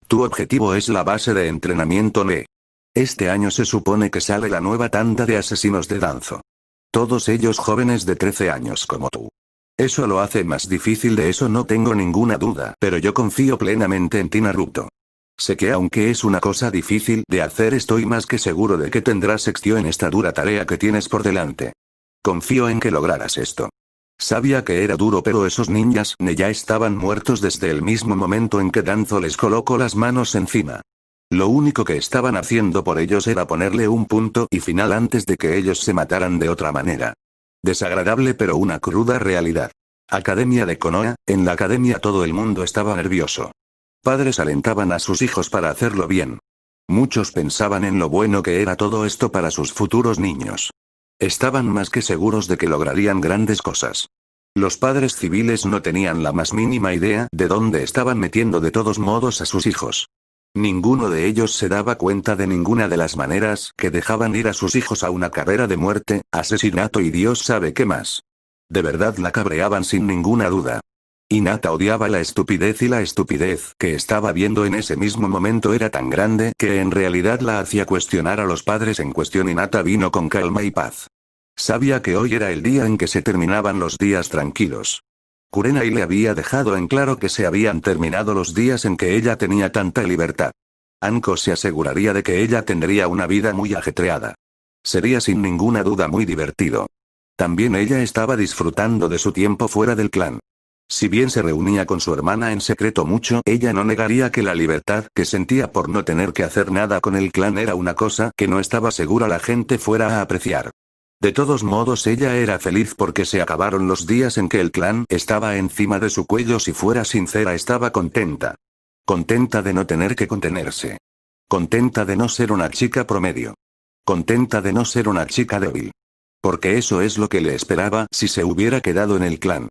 Tu objetivo es la base de entrenamiento, Ne. Este año se supone que sale la nueva tanda de asesinos de Danzo. Todos ellos jóvenes de 13 años como tú. Eso lo hace más difícil, de eso no tengo ninguna duda, pero yo confío plenamente en ti, Naruto. Sé que aunque es una cosa difícil de hacer, estoy más que seguro de que tendrás éxito en esta dura tarea que tienes por delante. Confío en que lograrás esto. Sabía que era duro, pero esos ninjas Ne ya estaban muertos desde el mismo momento en que Danzo les colocó las manos encima. Lo único que estaban haciendo por ellos era ponerle un punto y final antes de que ellos se mataran de otra manera. Desagradable, pero una cruda realidad. Academia de Konoha. En la academia todo el mundo estaba nervioso. Padres alentaban a sus hijos para hacerlo bien. Muchos pensaban en lo bueno que era todo esto para sus futuros niños. Estaban más que seguros de que lograrían grandes cosas. Los padres civiles no tenían la más mínima idea de dónde estaban metiendo de todos modos a sus hijos. Ninguno de ellos se daba cuenta de ninguna de las maneras que dejaban ir a sus hijos a una carrera de muerte, asesinato y Dios sabe qué más. De verdad la cabreaban sin ninguna duda. Hinata odiaba la estupidez y la estupidez que estaba viendo en ese mismo momento era tan grande que en realidad la hacía cuestionar a los padres en cuestión. Hinata vino con calma y paz. Sabía que hoy era el día en que se terminaban los días tranquilos. Kurenai le había dejado en claro que se habían terminado los días en que ella tenía tanta libertad. Anko se aseguraría de que ella tendría una vida muy ajetreada. Sería sin ninguna duda muy divertido. También ella estaba disfrutando de su tiempo fuera del clan. Si bien se reunía con su hermana en secreto mucho, ella no negaría que la libertad que sentía por no tener que hacer nada con el clan era una cosa que no estaba segura la gente fuera a apreciar. De todos modos ella era feliz porque se acabaron los días en que el clan estaba encima de su cuello. Si fuera sincera, estaba contenta. Contenta de no tener que contenerse. Contenta de no ser una chica promedio. Contenta de no ser una chica débil. Porque eso es lo que le esperaba si se hubiera quedado en el clan.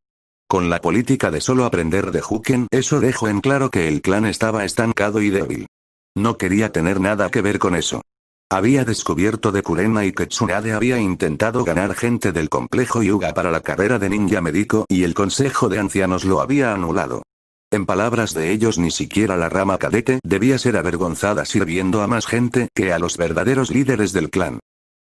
Con la política de solo aprender de Huken, eso dejó en claro que el clan estaba estancado y débil. No quería tener nada que ver con eso. Había descubierto de Kurenai que Tsunade había intentado ganar gente del complejo Hyuga para la carrera de ninja médico y el consejo de ancianos lo había anulado. En palabras de ellos, ni siquiera la rama cadete debía ser avergonzada sirviendo a más gente que a los verdaderos líderes del clan.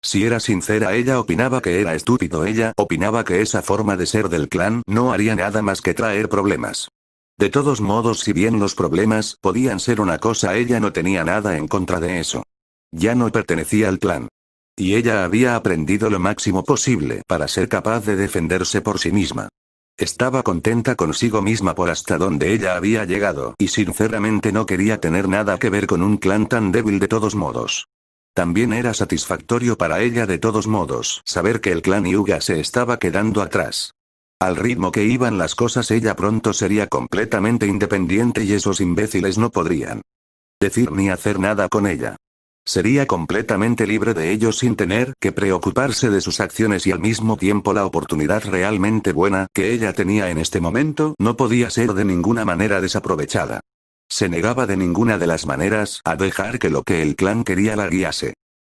Si era sincera, ella opinaba que era estúpido. Ella opinaba que esa forma de ser del clan no haría nada más que traer problemas. De todos modos, si bien los problemas podían ser una cosa, ella no tenía nada en contra de eso. Ya no pertenecía al clan. Y ella había aprendido lo máximo posible para ser capaz de defenderse por sí misma. Estaba contenta consigo misma por hasta donde ella había llegado, y sinceramente no quería tener nada que ver con un clan tan débil de todos modos. También era satisfactorio para ella de todos modos saber que el clan Hyuga se estaba quedando atrás. Al ritmo que iban las cosas, ella pronto sería completamente independiente y esos imbéciles no podrían decir ni hacer nada con ella. Sería completamente libre de ellos sin tener que preocuparse de sus acciones, y al mismo tiempo la oportunidad realmente buena que ella tenía en este momento no podía ser de ninguna manera desaprovechada. Se negaba de ninguna de las maneras a dejar que lo que el clan quería la guiase.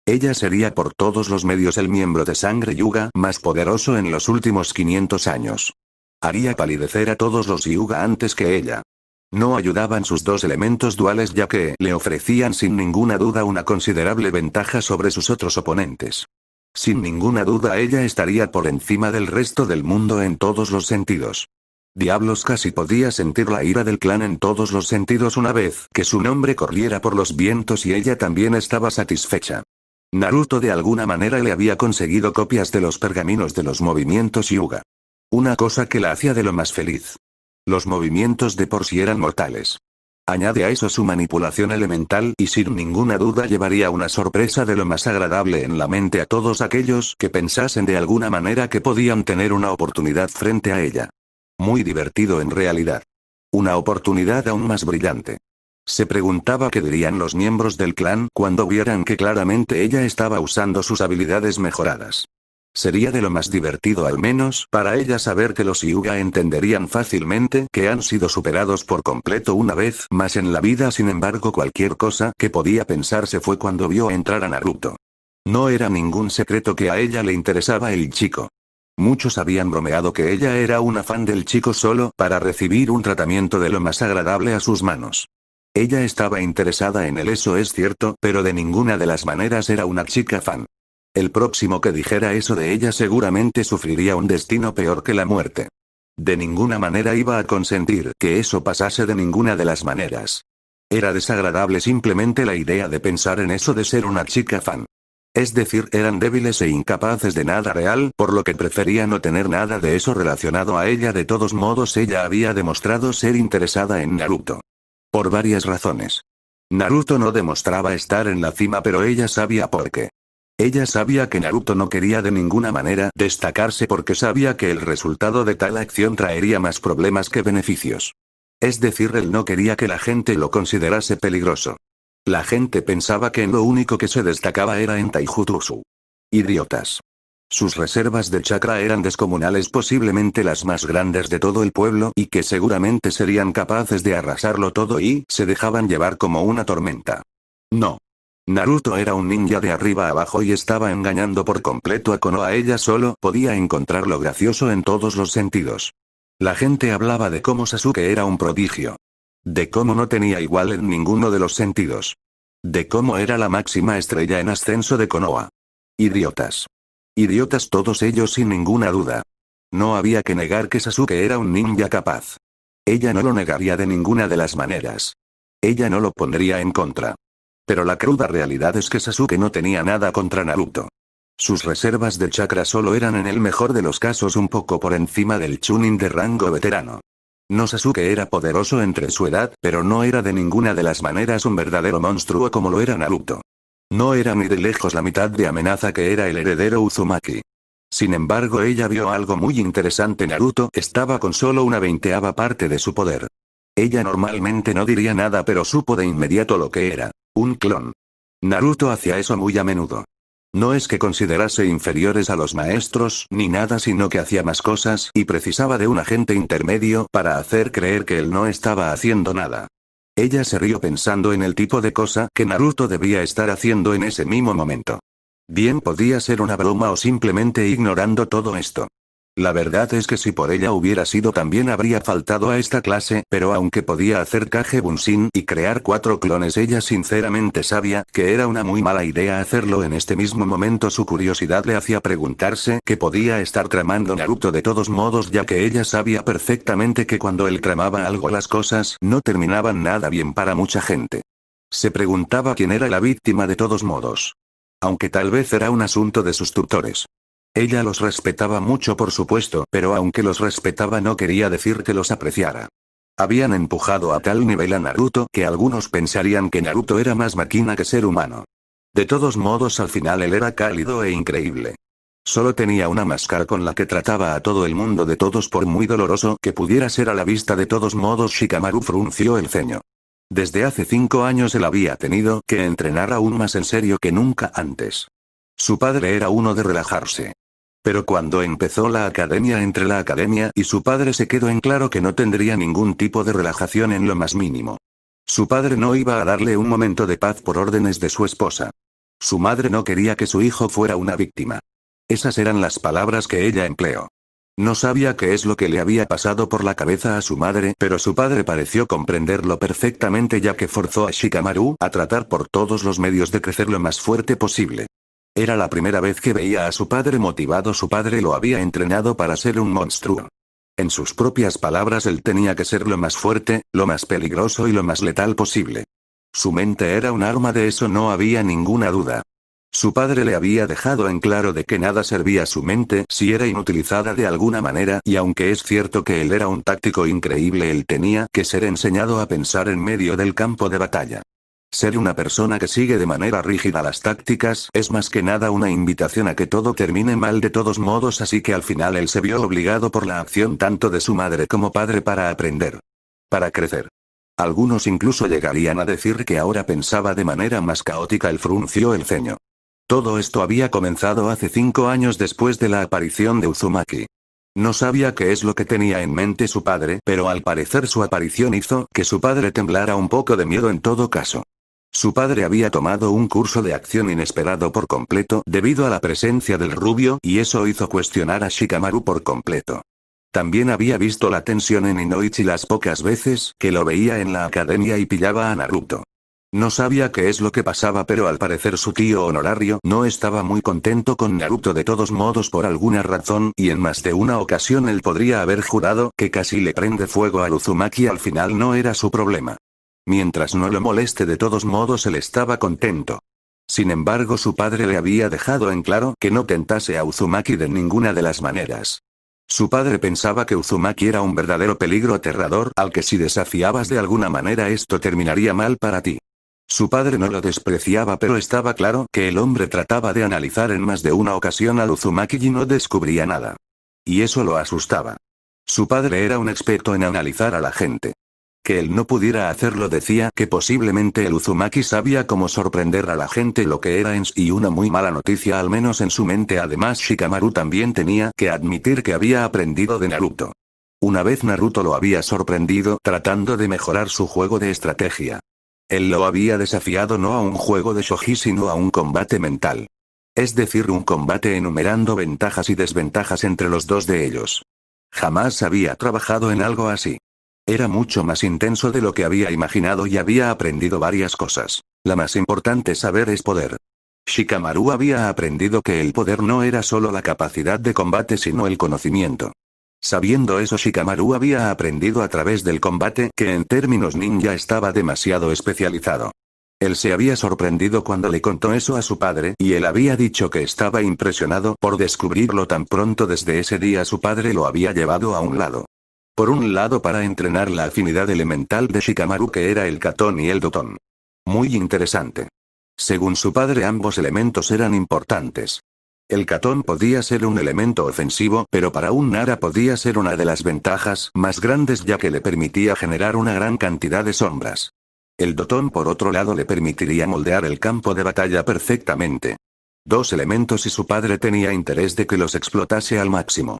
Ella sería por todos los medios el miembro de sangre Hyuga más poderoso en los últimos 500 años. Haría palidecer a todos los Hyuga antes que ella. No ayudaban sus dos elementos duales, ya que le ofrecían sin ninguna duda una considerable ventaja sobre sus otros oponentes. Sin ninguna duda ella estaría por encima del resto del mundo en todos los sentidos. Diablos, casi podía sentir la ira del clan en todos los sentidos una vez que su nombre corriera por los vientos, y ella también estaba satisfecha. Naruto de alguna manera le había conseguido copias de los pergaminos de los movimientos Hyuga. Una cosa que la hacía de lo más feliz. Los movimientos de por sí eran mortales. Añade a eso su manipulación elemental y sin ninguna duda llevaría una sorpresa de lo más agradable en la mente a todos aquellos que pensasen de alguna manera que podían tener una oportunidad frente a ella. Muy divertido en realidad. Una oportunidad aún más brillante. Se preguntaba qué dirían los miembros del clan cuando vieran que claramente ella estaba usando sus habilidades mejoradas. Sería de lo más divertido, al menos para ella, saber que los Hyuga entenderían fácilmente que han sido superados por completo una vez más en la vida. Sin embargo, cualquier cosa que podía pensarse fue cuando vio entrar a Naruto. No era ningún secreto que a ella le interesaba el chico. Muchos habían bromeado que ella era una fan del chico solo para recibir un tratamiento de lo más agradable a sus manos. Ella estaba interesada en él, eso es cierto, pero de ninguna de las maneras era una chica fan. El próximo que dijera eso de ella seguramente sufriría un destino peor que la muerte. De ninguna manera iba a consentir que eso pasase, de ninguna de las maneras. Era desagradable simplemente la idea de pensar en eso de ser una chica fan. Es decir, eran débiles e incapaces de nada real, por lo que prefería no tener nada de eso relacionado a ella. De todos modos, ella había demostrado ser interesada en Naruto. Por varias razones. Naruto no demostraba estar en la cima, pero ella sabía por qué. Ella sabía que Naruto no quería de ninguna manera destacarse porque sabía que el resultado de tal acción traería más problemas que beneficios. Es decir, él no quería que la gente lo considerase peligroso. La gente pensaba que lo único que se destacaba era en Taijutsu. Idiotas. Sus reservas de chakra eran descomunales, posiblemente las más grandes de todo el pueblo, y que seguramente serían capaces de arrasarlo todo, y se dejaban llevar como una tormenta. No. Naruto era un ninja de arriba a abajo y estaba engañando por completo a Konoha. Ella solo podía encontrar lo gracioso en todos los sentidos. La gente hablaba de cómo Sasuke era un prodigio. De cómo no tenía igual en ninguno de los sentidos. De cómo era la máxima estrella en ascenso de Konoha. Idiotas. Idiotas todos ellos sin ninguna duda. No había que negar que Sasuke era un ninja capaz. Ella no lo negaría de ninguna de las maneras. Ella no lo pondría en contra. Pero la cruda realidad es que Sasuke no tenía nada contra Naruto. Sus reservas de chakra solo eran en el mejor de los casos un poco por encima del Chunin de rango veterano. No, Sasuke era poderoso entre su edad, pero no era de ninguna de las maneras un verdadero monstruo como lo era Naruto. No era ni de lejos la mitad de amenaza que era el heredero Uzumaki. Sin embargo, ella vio algo muy interesante. Naruto estaba con solo una 20ª parte de su poder. Ella normalmente no diría nada, pero supo de inmediato lo que era. Un clon. Naruto hacía eso muy a menudo. No es que considerase inferiores a los maestros ni nada, sino que hacía más cosas y precisaba de un agente intermedio para hacer creer que él no estaba haciendo nada. Ella se rió pensando en el tipo de cosa que Naruto debía estar haciendo en ese mismo momento. Bien podía ser una broma o simplemente ignorando todo esto. La verdad es que si por ella hubiera sido también habría faltado a esta clase, pero aunque podía hacer Kage Bunshin y crear 4 clones, ella sinceramente sabía que era una muy mala idea hacerlo en este mismo momento. Su curiosidad le hacía preguntarse qué podía estar tramando Naruto de todos modos, ya que ella sabía perfectamente que cuando él tramaba algo las cosas no terminaban nada bien para mucha gente. Se preguntaba quién era la víctima de todos modos. Aunque tal vez era un asunto de sus tutores. Ella los respetaba mucho, por supuesto, pero aunque los respetaba no quería decir que los apreciara. Habían empujado a tal nivel a Naruto que algunos pensarían que Naruto era más máquina que ser humano. De todos modos, al final él era cálido e increíble. Solo tenía una máscara con la que trataba a todo el mundo, de todos, por muy doloroso que pudiera ser a la vista. De todos modos, Shikamaru frunció el ceño. Desde hace 5 años él había tenido que entrenar aún más en serio que nunca antes. Su padre era uno de relajarse. Pero cuando empezó la academia, entre la academia y su padre se quedó en claro que no tendría ningún tipo de relajación en lo más mínimo. Su padre no iba a darle un momento de paz por órdenes de su esposa. Su madre no quería que su hijo fuera una víctima. Esas eran las palabras que ella empleó. No sabía qué es lo que le había pasado por la cabeza a su madre, pero su padre pareció comprenderlo perfectamente, ya que forzó a Shikamaru a tratar por todos los medios de crecer lo más fuerte posible. Era la primera vez que veía a su padre motivado. Su padre lo había entrenado para ser un monstruo. En sus propias palabras, él tenía que ser lo más fuerte, lo más peligroso y lo más letal posible. Su mente era un arma, de eso no había ninguna duda. Su padre le había dejado en claro de que nada servía su mente si era inutilizada de alguna manera, y aunque es cierto que él era un táctico increíble, él tenía que ser enseñado a pensar en medio del campo de batalla. Ser una persona que sigue de manera rígida las tácticas es más que nada una invitación a que todo termine mal de todos modos, así que al final él se vio obligado por la acción tanto de su madre como padre para aprender. Para crecer. Algunos incluso llegarían a decir que ahora pensaba de manera más caótica. Él frunció el ceño. Todo esto había comenzado hace 5 años después de la aparición de Uzumaki. No sabía qué es lo que tenía en mente su padre, pero al parecer su aparición hizo que su padre temblara un poco de miedo en todo caso. Su padre había tomado un curso de acción inesperado por completo debido a la presencia del rubio, y eso hizo cuestionar a Shikamaru por completo. También había visto la tensión en Inoichi las pocas veces que lo veía en la academia y pillaba a Naruto. No sabía qué es lo que pasaba, pero al parecer su tío honorario no estaba muy contento con Naruto de todos modos por alguna razón, y en más de una ocasión él podría haber jurado que casi le prende fuego al Uzumaki. Al final no era su problema. Mientras no lo moleste, de todos modos él estaba contento. Sin embargo, su padre le había dejado en claro que no tentase a Uzumaki de ninguna de las maneras. Su padre pensaba que Uzumaki era un verdadero peligro aterrador al que si desafiabas de alguna manera esto terminaría mal para ti. Su padre no lo despreciaba, pero estaba claro que el hombre trataba de analizar en más de una ocasión al Uzumaki y no descubría nada. Y eso lo asustaba. Su padre era un experto en analizar a la gente. Que él no pudiera hacerlo decía que posiblemente el Uzumaki sabía cómo sorprender a la gente, lo que era en sí una muy mala noticia al menos en su mente. Además Shikamaru también tenía que admitir que había aprendido de Naruto. Una vez Naruto lo había sorprendido tratando de mejorar su juego de estrategia. Él lo había desafiado no a un juego de shogi sino a un combate mental. Es decir, un combate enumerando ventajas y desventajas entre los dos de ellos. Jamás había trabajado en algo así. Era mucho más intenso de lo que había imaginado y había aprendido varias cosas. La más importante saber es poder. Shikamaru había aprendido que el poder no era solo la capacidad de combate sino el conocimiento. Sabiendo eso, Shikamaru había aprendido a través del combate que en términos ninja estaba demasiado especializado. Él se había sorprendido cuando le contó eso a su padre y él había dicho que estaba impresionado por descubrirlo tan pronto. Desde ese día su padre lo había llevado a un lado. Por un lado para entrenar la afinidad elemental de Shikamaru que era el Katon y el Doton. Muy interesante. Según su padre ambos elementos eran importantes. El Katon podía ser un elemento ofensivo, pero para un Nara podía ser una de las ventajas más grandes ya que le permitía generar una gran cantidad de sombras. El Doton por otro lado le permitiría moldear el campo de batalla perfectamente. Dos elementos y su padre tenía interés de que los explotase al máximo.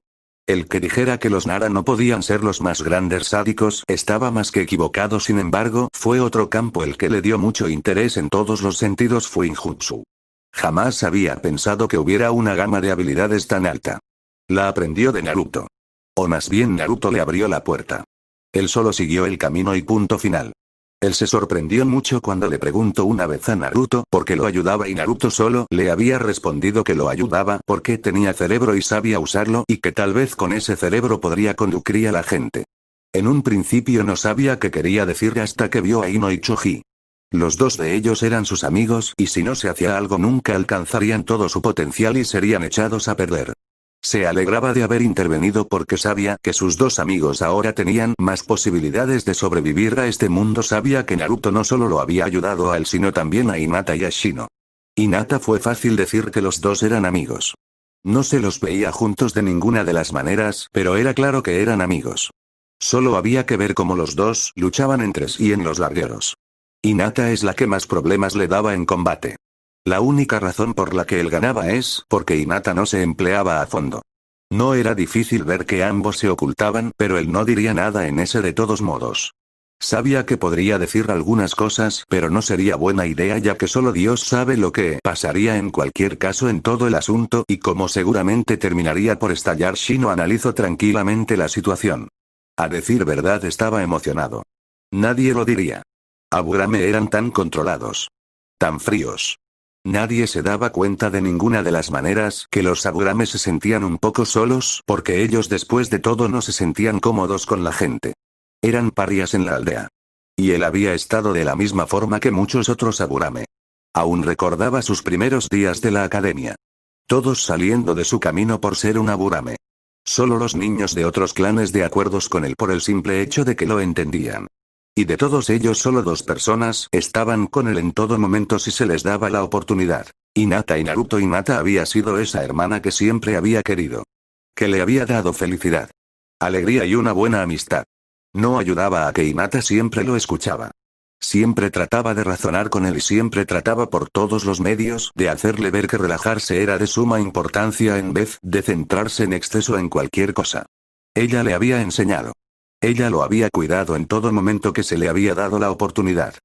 El que dijera que los Nara no podían ser los más grandes sádicos estaba más que equivocado. Sin embargo, fue otro campo el que le dio mucho interés en todos los sentidos: Fuinjutsu. Jamás había pensado que hubiera una gama de habilidades tan alta. La aprendió de Naruto. O más bien Naruto le abrió la puerta. Él solo siguió el camino y punto final. Él se sorprendió mucho cuando le preguntó una vez a Naruto por qué lo ayudaba y Naruto solo le había respondido que lo ayudaba porque tenía cerebro y sabía usarlo y que tal vez con ese cerebro podría conducir a la gente. En un principio no sabía qué quería decir hasta que vio a Ino y Choji. Los dos de ellos eran sus amigos y si no se hacía algo nunca alcanzarían todo su potencial y serían echados a perder. Se alegraba de haber intervenido porque sabía que sus dos amigos ahora tenían más posibilidades de sobrevivir a este mundo. Sabía que Naruto no solo lo había ayudado a él sino también a Hinata y a Shino. Hinata fue fácil decir que los dos eran amigos. No se los veía juntos de ninguna de las maneras, pero era claro que eran amigos. Solo había que ver cómo los dos luchaban entre sí en los largueros. Hinata es la que más problemas le daba en combate. La única razón por la que él ganaba es porque Hinata no se empleaba a fondo. No era difícil ver que ambos se ocultaban, pero él no diría nada en ese de todos modos. Sabía que podría decir algunas cosas, pero no sería buena idea ya que solo Dios sabe lo que pasaría en cualquier caso en todo el asunto y cómo seguramente terminaría por estallar. Shino analizó tranquilamente la situación. A decir verdad estaba emocionado. Nadie lo diría. Aburame eran tan controlados. Tan fríos. Nadie se daba cuenta de ninguna de las maneras que los Aburame se sentían un poco solos porque ellos después de todo no se sentían cómodos con la gente. Eran parias en la aldea. Y él había estado de la misma forma que muchos otros Aburame. Aún recordaba sus primeros días de la academia. Todos saliendo de su camino por ser un Aburame. Solo los niños de otros clanes de acuerdos con él por el simple hecho de que lo entendían. Y de todos ellos solo 2 personas estaban con él en todo momento si se les daba la oportunidad. Hinata y Naruto. Hinata había sido esa hermana que siempre había querido. Que le había dado felicidad. Alegría y una buena amistad. No ayudaba a que Hinata siempre lo escuchaba. Siempre trataba de razonar con él y siempre trataba por todos los medios de hacerle ver que relajarse era de suma importancia en vez de centrarse en exceso en cualquier cosa. Ella le había enseñado. Ella lo había cuidado en todo momento que se le había dado la oportunidad.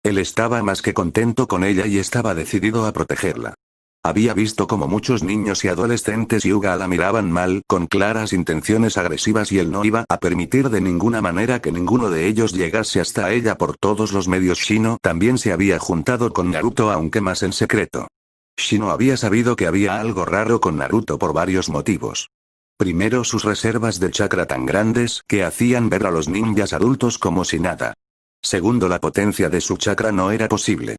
Él estaba más que contento con ella y estaba decidido a protegerla. Había visto como muchos niños y adolescentes Hyuga la miraban mal, con claras intenciones agresivas y él no iba a permitir de ninguna manera que ninguno de ellos llegase hasta ella por todos los medios. Shino también se había juntado con Naruto aunque más en secreto. Shino había sabido que había algo raro con Naruto por varios motivos. Primero, sus reservas de chakra tan grandes que hacían ver a los ninjas adultos como si nada. Segundo, la potencia de su chakra no era posible.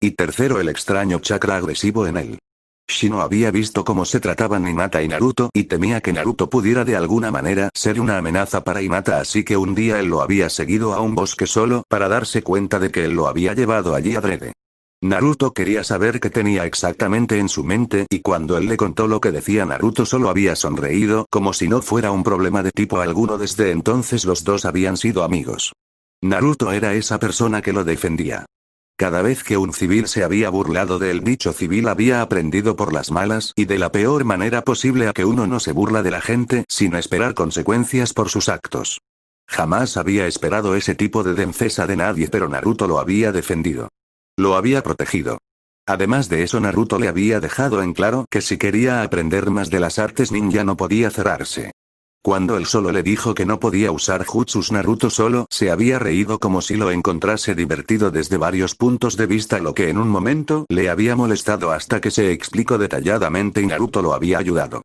Y tercero, el extraño chakra agresivo en él. Shino había visto cómo se trataban Hinata y Naruto y temía que Naruto pudiera de alguna manera ser una amenaza para Hinata, así que un día él lo había seguido a un bosque solo para darse cuenta de que él lo había llevado allí adrede. Naruto quería saber qué tenía exactamente en su mente y cuando él le contó lo que decía Naruto solo había sonreído como si no fuera un problema de tipo alguno. Desde entonces los dos habían sido amigos. Naruto era esa persona que lo defendía. Cada vez que un civil se había burlado de él, dicho civil había aprendido por las malas y de la peor manera posible a que uno no se burla de la gente sin esperar consecuencias por sus actos. Jamás había esperado ese tipo de defensa de nadie, pero Naruto lo había defendido. Lo había protegido. Además de eso, Naruto le había dejado en claro que si quería aprender más de las artes ninja no podía cerrarse. Cuando él solo le dijo que no podía usar jutsus, Naruto solo se había reído como si lo encontrase divertido desde varios puntos de vista, lo que en un momento le había molestado hasta que se explicó detalladamente y Naruto lo había ayudado.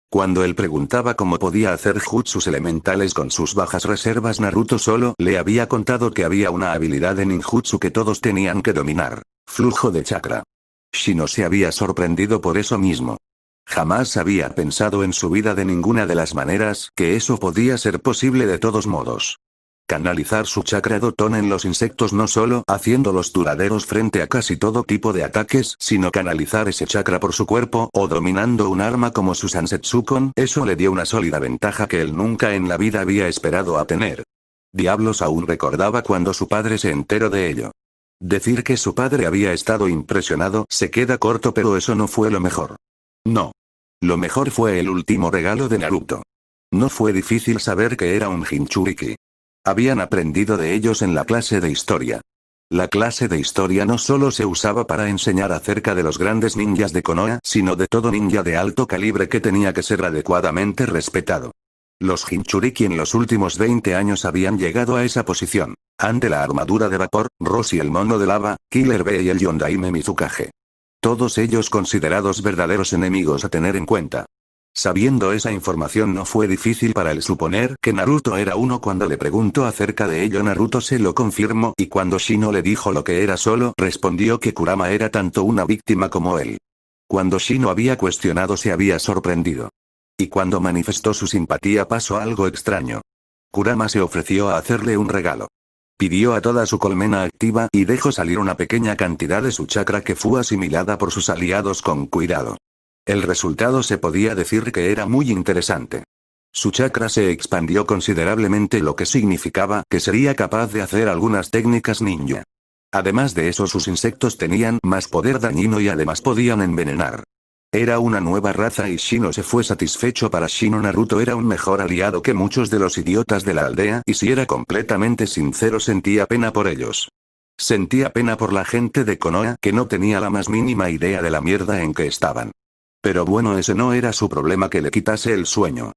Cuando él preguntaba cómo podía hacer jutsus elementales con sus bajas reservas, Naruto solo le había contado que había una habilidad de ninjutsu que todos tenían que dominar: flujo de chakra. Shino se había sorprendido por eso mismo. Jamás había pensado en su vida de ninguna de las maneras que eso podía ser posible de todos modos. Canalizar su chakra Doton en los insectos, no solo haciéndolos duraderos frente a casi todo tipo de ataques, sino canalizar ese chakra por su cuerpo o dominando un arma como su Sansetsukon, eso le dio una sólida ventaja que él nunca en la vida había esperado a tener. Diablos, aún recordaba cuando su padre se enteró de ello. Decir que su padre había estado impresionado se queda corto, pero eso no fue lo mejor. No. Lo mejor fue el último regalo de Naruto. No fue difícil saber que era un Jinchuriki. Habían aprendido de ellos en la clase de historia. La clase de historia no solo se usaba para enseñar acerca de los grandes ninjas de Konoha, sino de todo ninja de alto calibre que tenía que ser adecuadamente respetado. Los Jinchuriki en los últimos 20 años habían llegado a esa posición, ante la armadura de vapor, Roshi el mono de lava, Killer Bee y el Yondaime Mizukage. Todos ellos considerados verdaderos enemigos a tener en cuenta. Sabiendo esa información, no fue difícil para él suponer que Naruto era uno. Cuando le preguntó acerca de ello, Naruto se lo confirmó, y cuando Shino le dijo lo que era, solo respondió que Kurama era tanto una víctima como él. Cuando Shino había cuestionado, se había sorprendido. Y cuando manifestó su simpatía, pasó algo extraño. Kurama se ofreció a hacerle un regalo. Pidió a toda su colmena activa y dejó salir una pequeña cantidad de su chakra que fue asimilada por sus aliados con cuidado. El resultado se podía decir que era muy interesante. Su chakra se expandió considerablemente, lo que significaba que sería capaz de hacer algunas técnicas ninja. Además de eso, sus insectos tenían más poder dañino y además podían envenenar. Era una nueva raza y Shino se fue satisfecho. Para Shino, Naruto era un mejor aliado que muchos de los idiotas de la aldea, y si era completamente sincero, sentía pena por ellos. Sentía pena por la gente de Konoha, que no tenía la más mínima idea de la mierda en que estaban. Pero bueno, ese no era su problema que le quitase el sueño.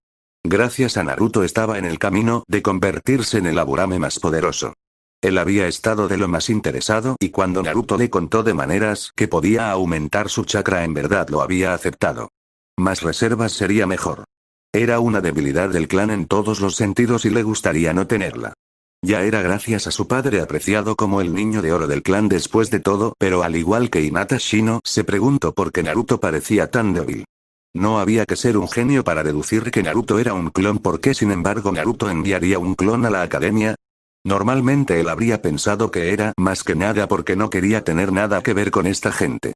Gracias a Naruto estaba en el camino de convertirse en el Aburame más poderoso. Él había estado de lo más interesado, y cuando Naruto le contó de maneras que podía aumentar su chakra, en verdad lo había aceptado. Más reservas sería mejor. Era una debilidad del clan en todos los sentidos y le gustaría no tenerla. Ya era gracias a su padre apreciado como el niño de oro del clan después de todo, pero al igual que Hinata, Shino se preguntó por qué Naruto parecía tan débil. No había que ser un genio para deducir que Naruto era un clon. ¿Por qué sin embargo Naruto enviaría un clon a la academia? Normalmente él habría pensado que era más que nada porque no quería tener nada que ver con esta gente.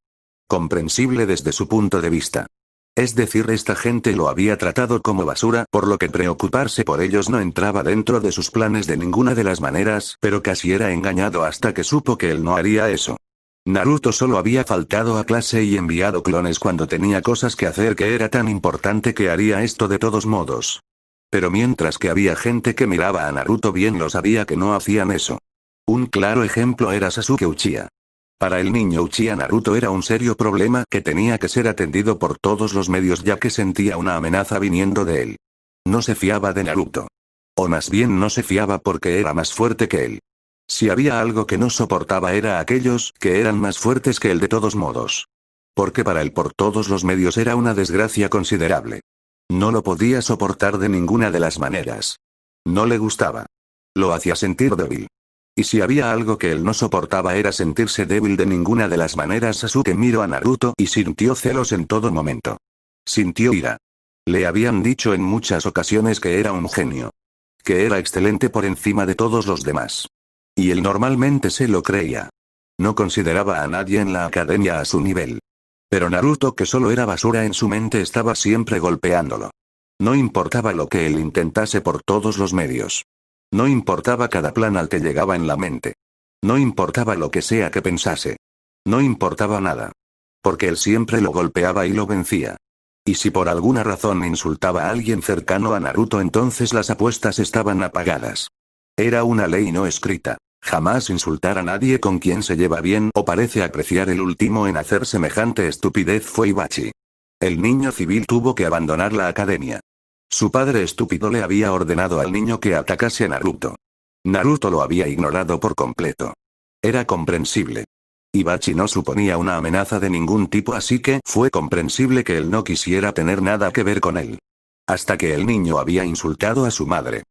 Comprensible desde su punto de vista. Es decir, esta gente lo había tratado como basura, por lo que preocuparse por ellos no entraba dentro de sus planes de ninguna de las maneras, pero casi era engañado hasta que supo que él no haría eso. Naruto solo había faltado a clase y enviado clones cuando tenía cosas que hacer, que era tan importante que haría esto de todos modos. Pero mientras que había gente que miraba a Naruto, bien lo sabía que no hacían eso. Un claro ejemplo era Sasuke Uchiha. Para el niño Uchiha, Naruto era un serio problema que tenía que ser atendido por todos los medios, ya que sentía una amenaza viniendo de él. No se fiaba de Naruto. O más bien no se fiaba porque era más fuerte que él. Si había algo que no soportaba era aquellos que eran más fuertes que él de todos modos. Porque para él por todos los medios era una desgracia considerable. No lo podía soportar de ninguna de las maneras. No le gustaba. Lo hacía sentir débil. Y si había algo que él no soportaba era sentirse débil de ninguna de las maneras. Sasuke miró a Naruto y sintió celos en todo momento. Sintió ira. Le habían dicho en muchas ocasiones que era un genio. Que era excelente por encima de todos los demás. Y él normalmente se lo creía. No consideraba a nadie en la academia a su nivel. Pero Naruto, que solo era basura en su mente, estaba siempre golpeándolo. No importaba lo que él intentase por todos los medios. No importaba cada plan al que llegaba en la mente. No importaba lo que sea que pensase. No importaba nada. Porque él siempre lo golpeaba y lo vencía. Y si por alguna razón insultaba a alguien cercano a Naruto, entonces las apuestas estaban apagadas. Era una ley no escrita. Jamás insultar a nadie con quien se lleva bien o parece apreciar. El último en hacer semejante estupidez fue Itachi. El niño civil tuvo que abandonar la academia. Su padre estúpido le había ordenado al niño que atacase a Naruto. Naruto lo había ignorado por completo. Era comprensible. Itachi no suponía una amenaza de ningún tipo, así que fue comprensible que él no quisiera tener nada que ver con él. Hasta que el niño había insultado a su madre.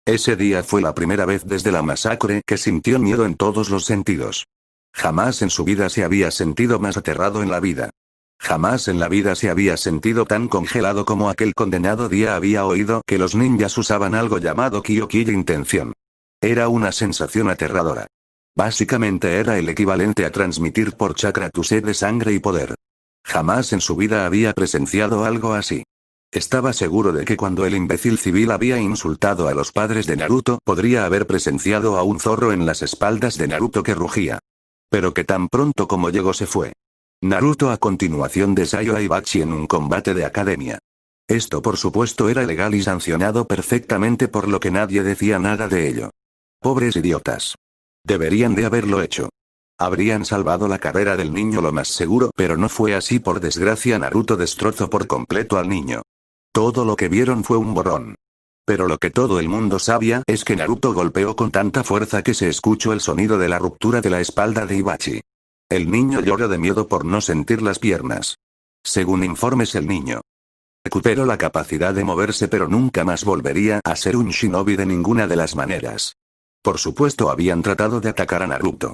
Ese día fue la primera vez desde la masacre que sintió miedo en todos los sentidos. Jamás en su vida se había sentido más aterrado en la vida. Jamás en la vida se había sentido tan congelado como aquel condenado día. Había oído que los ninjas usaban algo llamado Kyoki intención. Era una sensación aterradora. Básicamente era el equivalente a transmitir por chakra tu sed de sangre y poder. Jamás en su vida había presenciado algo así. Estaba seguro de que cuando el imbécil civil había insultado a los padres de Naruto, podría haber presenciado a un zorro en las espaldas de Naruto que rugía. Pero que tan pronto como llegó se fue. Naruto a continuación desayó a Itachi en un combate de academia. Esto por supuesto era legal y sancionado perfectamente, por lo que nadie decía nada de ello. Pobres idiotas. Deberían de haberlo hecho. Habrían salvado la carrera del niño lo más seguro, pero no fue así. Por desgracia, Naruto destrozó por completo al niño. Todo lo que vieron fue un borrón. Pero lo que todo el mundo sabía es que Naruto golpeó con tanta fuerza que se escuchó el sonido de la ruptura de la espalda de Itachi. El niño lloró de miedo por no sentir las piernas. Según informes, el niño recuperó la capacidad de moverse, pero nunca más volvería a ser un shinobi de ninguna de las maneras. Por supuesto, habían tratado de atacar a Naruto.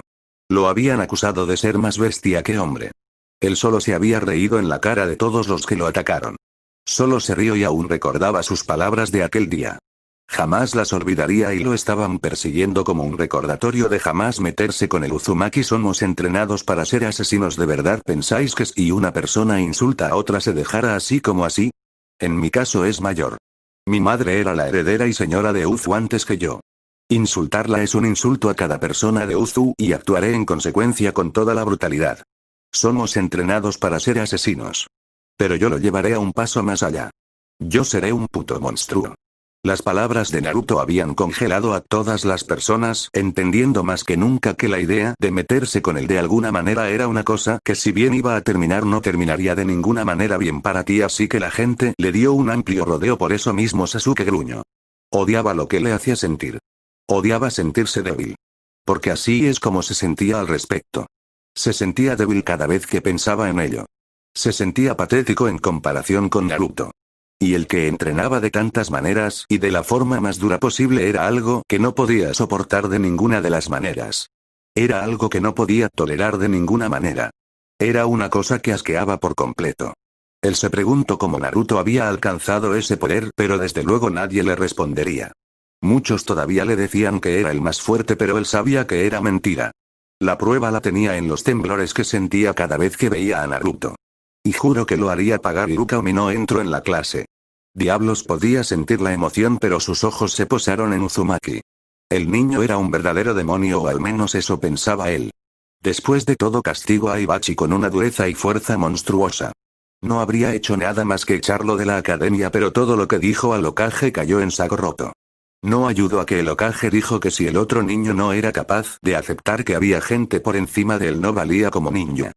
Lo habían acusado de ser más bestia que hombre. Él solo se había reído en la cara de todos los que lo atacaron. Solo se rió y aún recordaba sus palabras de aquel día. Jamás las olvidaría y lo estaban persiguiendo como un recordatorio de jamás meterse con el Uzumaki. Somos entrenados para ser asesinos. ¿De verdad pensáis que si una persona insulta a otra se dejará así como así? En mi caso es mayor. Mi madre era la heredera y señora de Uzu antes que yo. Insultarla es un insulto a cada persona de Uzu y actuaré en consecuencia con toda la brutalidad. Somos entrenados para ser asesinos. Pero yo lo llevaré a un paso más allá. Yo seré un puto monstruo. Las palabras de Naruto habían congelado a todas las personas, entendiendo más que nunca que la idea de meterse con él de alguna manera era una cosa que, si bien iba a terminar, no terminaría de ninguna manera bien para ti, así que la gente le dio un amplio rodeo. Por eso mismo Sasuke gruñó. Odiaba lo que le hacía sentir. Odiaba sentirse débil. Porque así es como se sentía al respecto. Se sentía débil cada vez que pensaba en ello. Se sentía patético en comparación con Naruto. Y el que entrenaba de tantas maneras y de la forma más dura posible era algo que no podía soportar de ninguna de las maneras. Era algo que no podía tolerar de ninguna manera. Era una cosa que asqueaba por completo. Él se preguntó cómo Naruto había alcanzado ese poder, pero desde luego nadie le respondería. Muchos todavía le decían que era el más fuerte, pero él sabía que era mentira. La prueba la tenía en los temblores que sentía cada vez que veía a Naruto. Y juro que lo haría pagar. Iruka Omi no entró en la clase. Diablos, podía sentir la emoción, pero sus ojos se posaron en Uzumaki. El niño era un verdadero demonio, o al menos eso pensaba él. Después de todo, castigó a Itachi con una dureza y fuerza monstruosa. No habría hecho nada más que echarlo de la academia, pero todo lo que dijo al Hokage cayó en saco roto. No ayudó a que el Hokage dijo que si el otro niño no era capaz de aceptar que había gente por encima de él, no valía como ninja.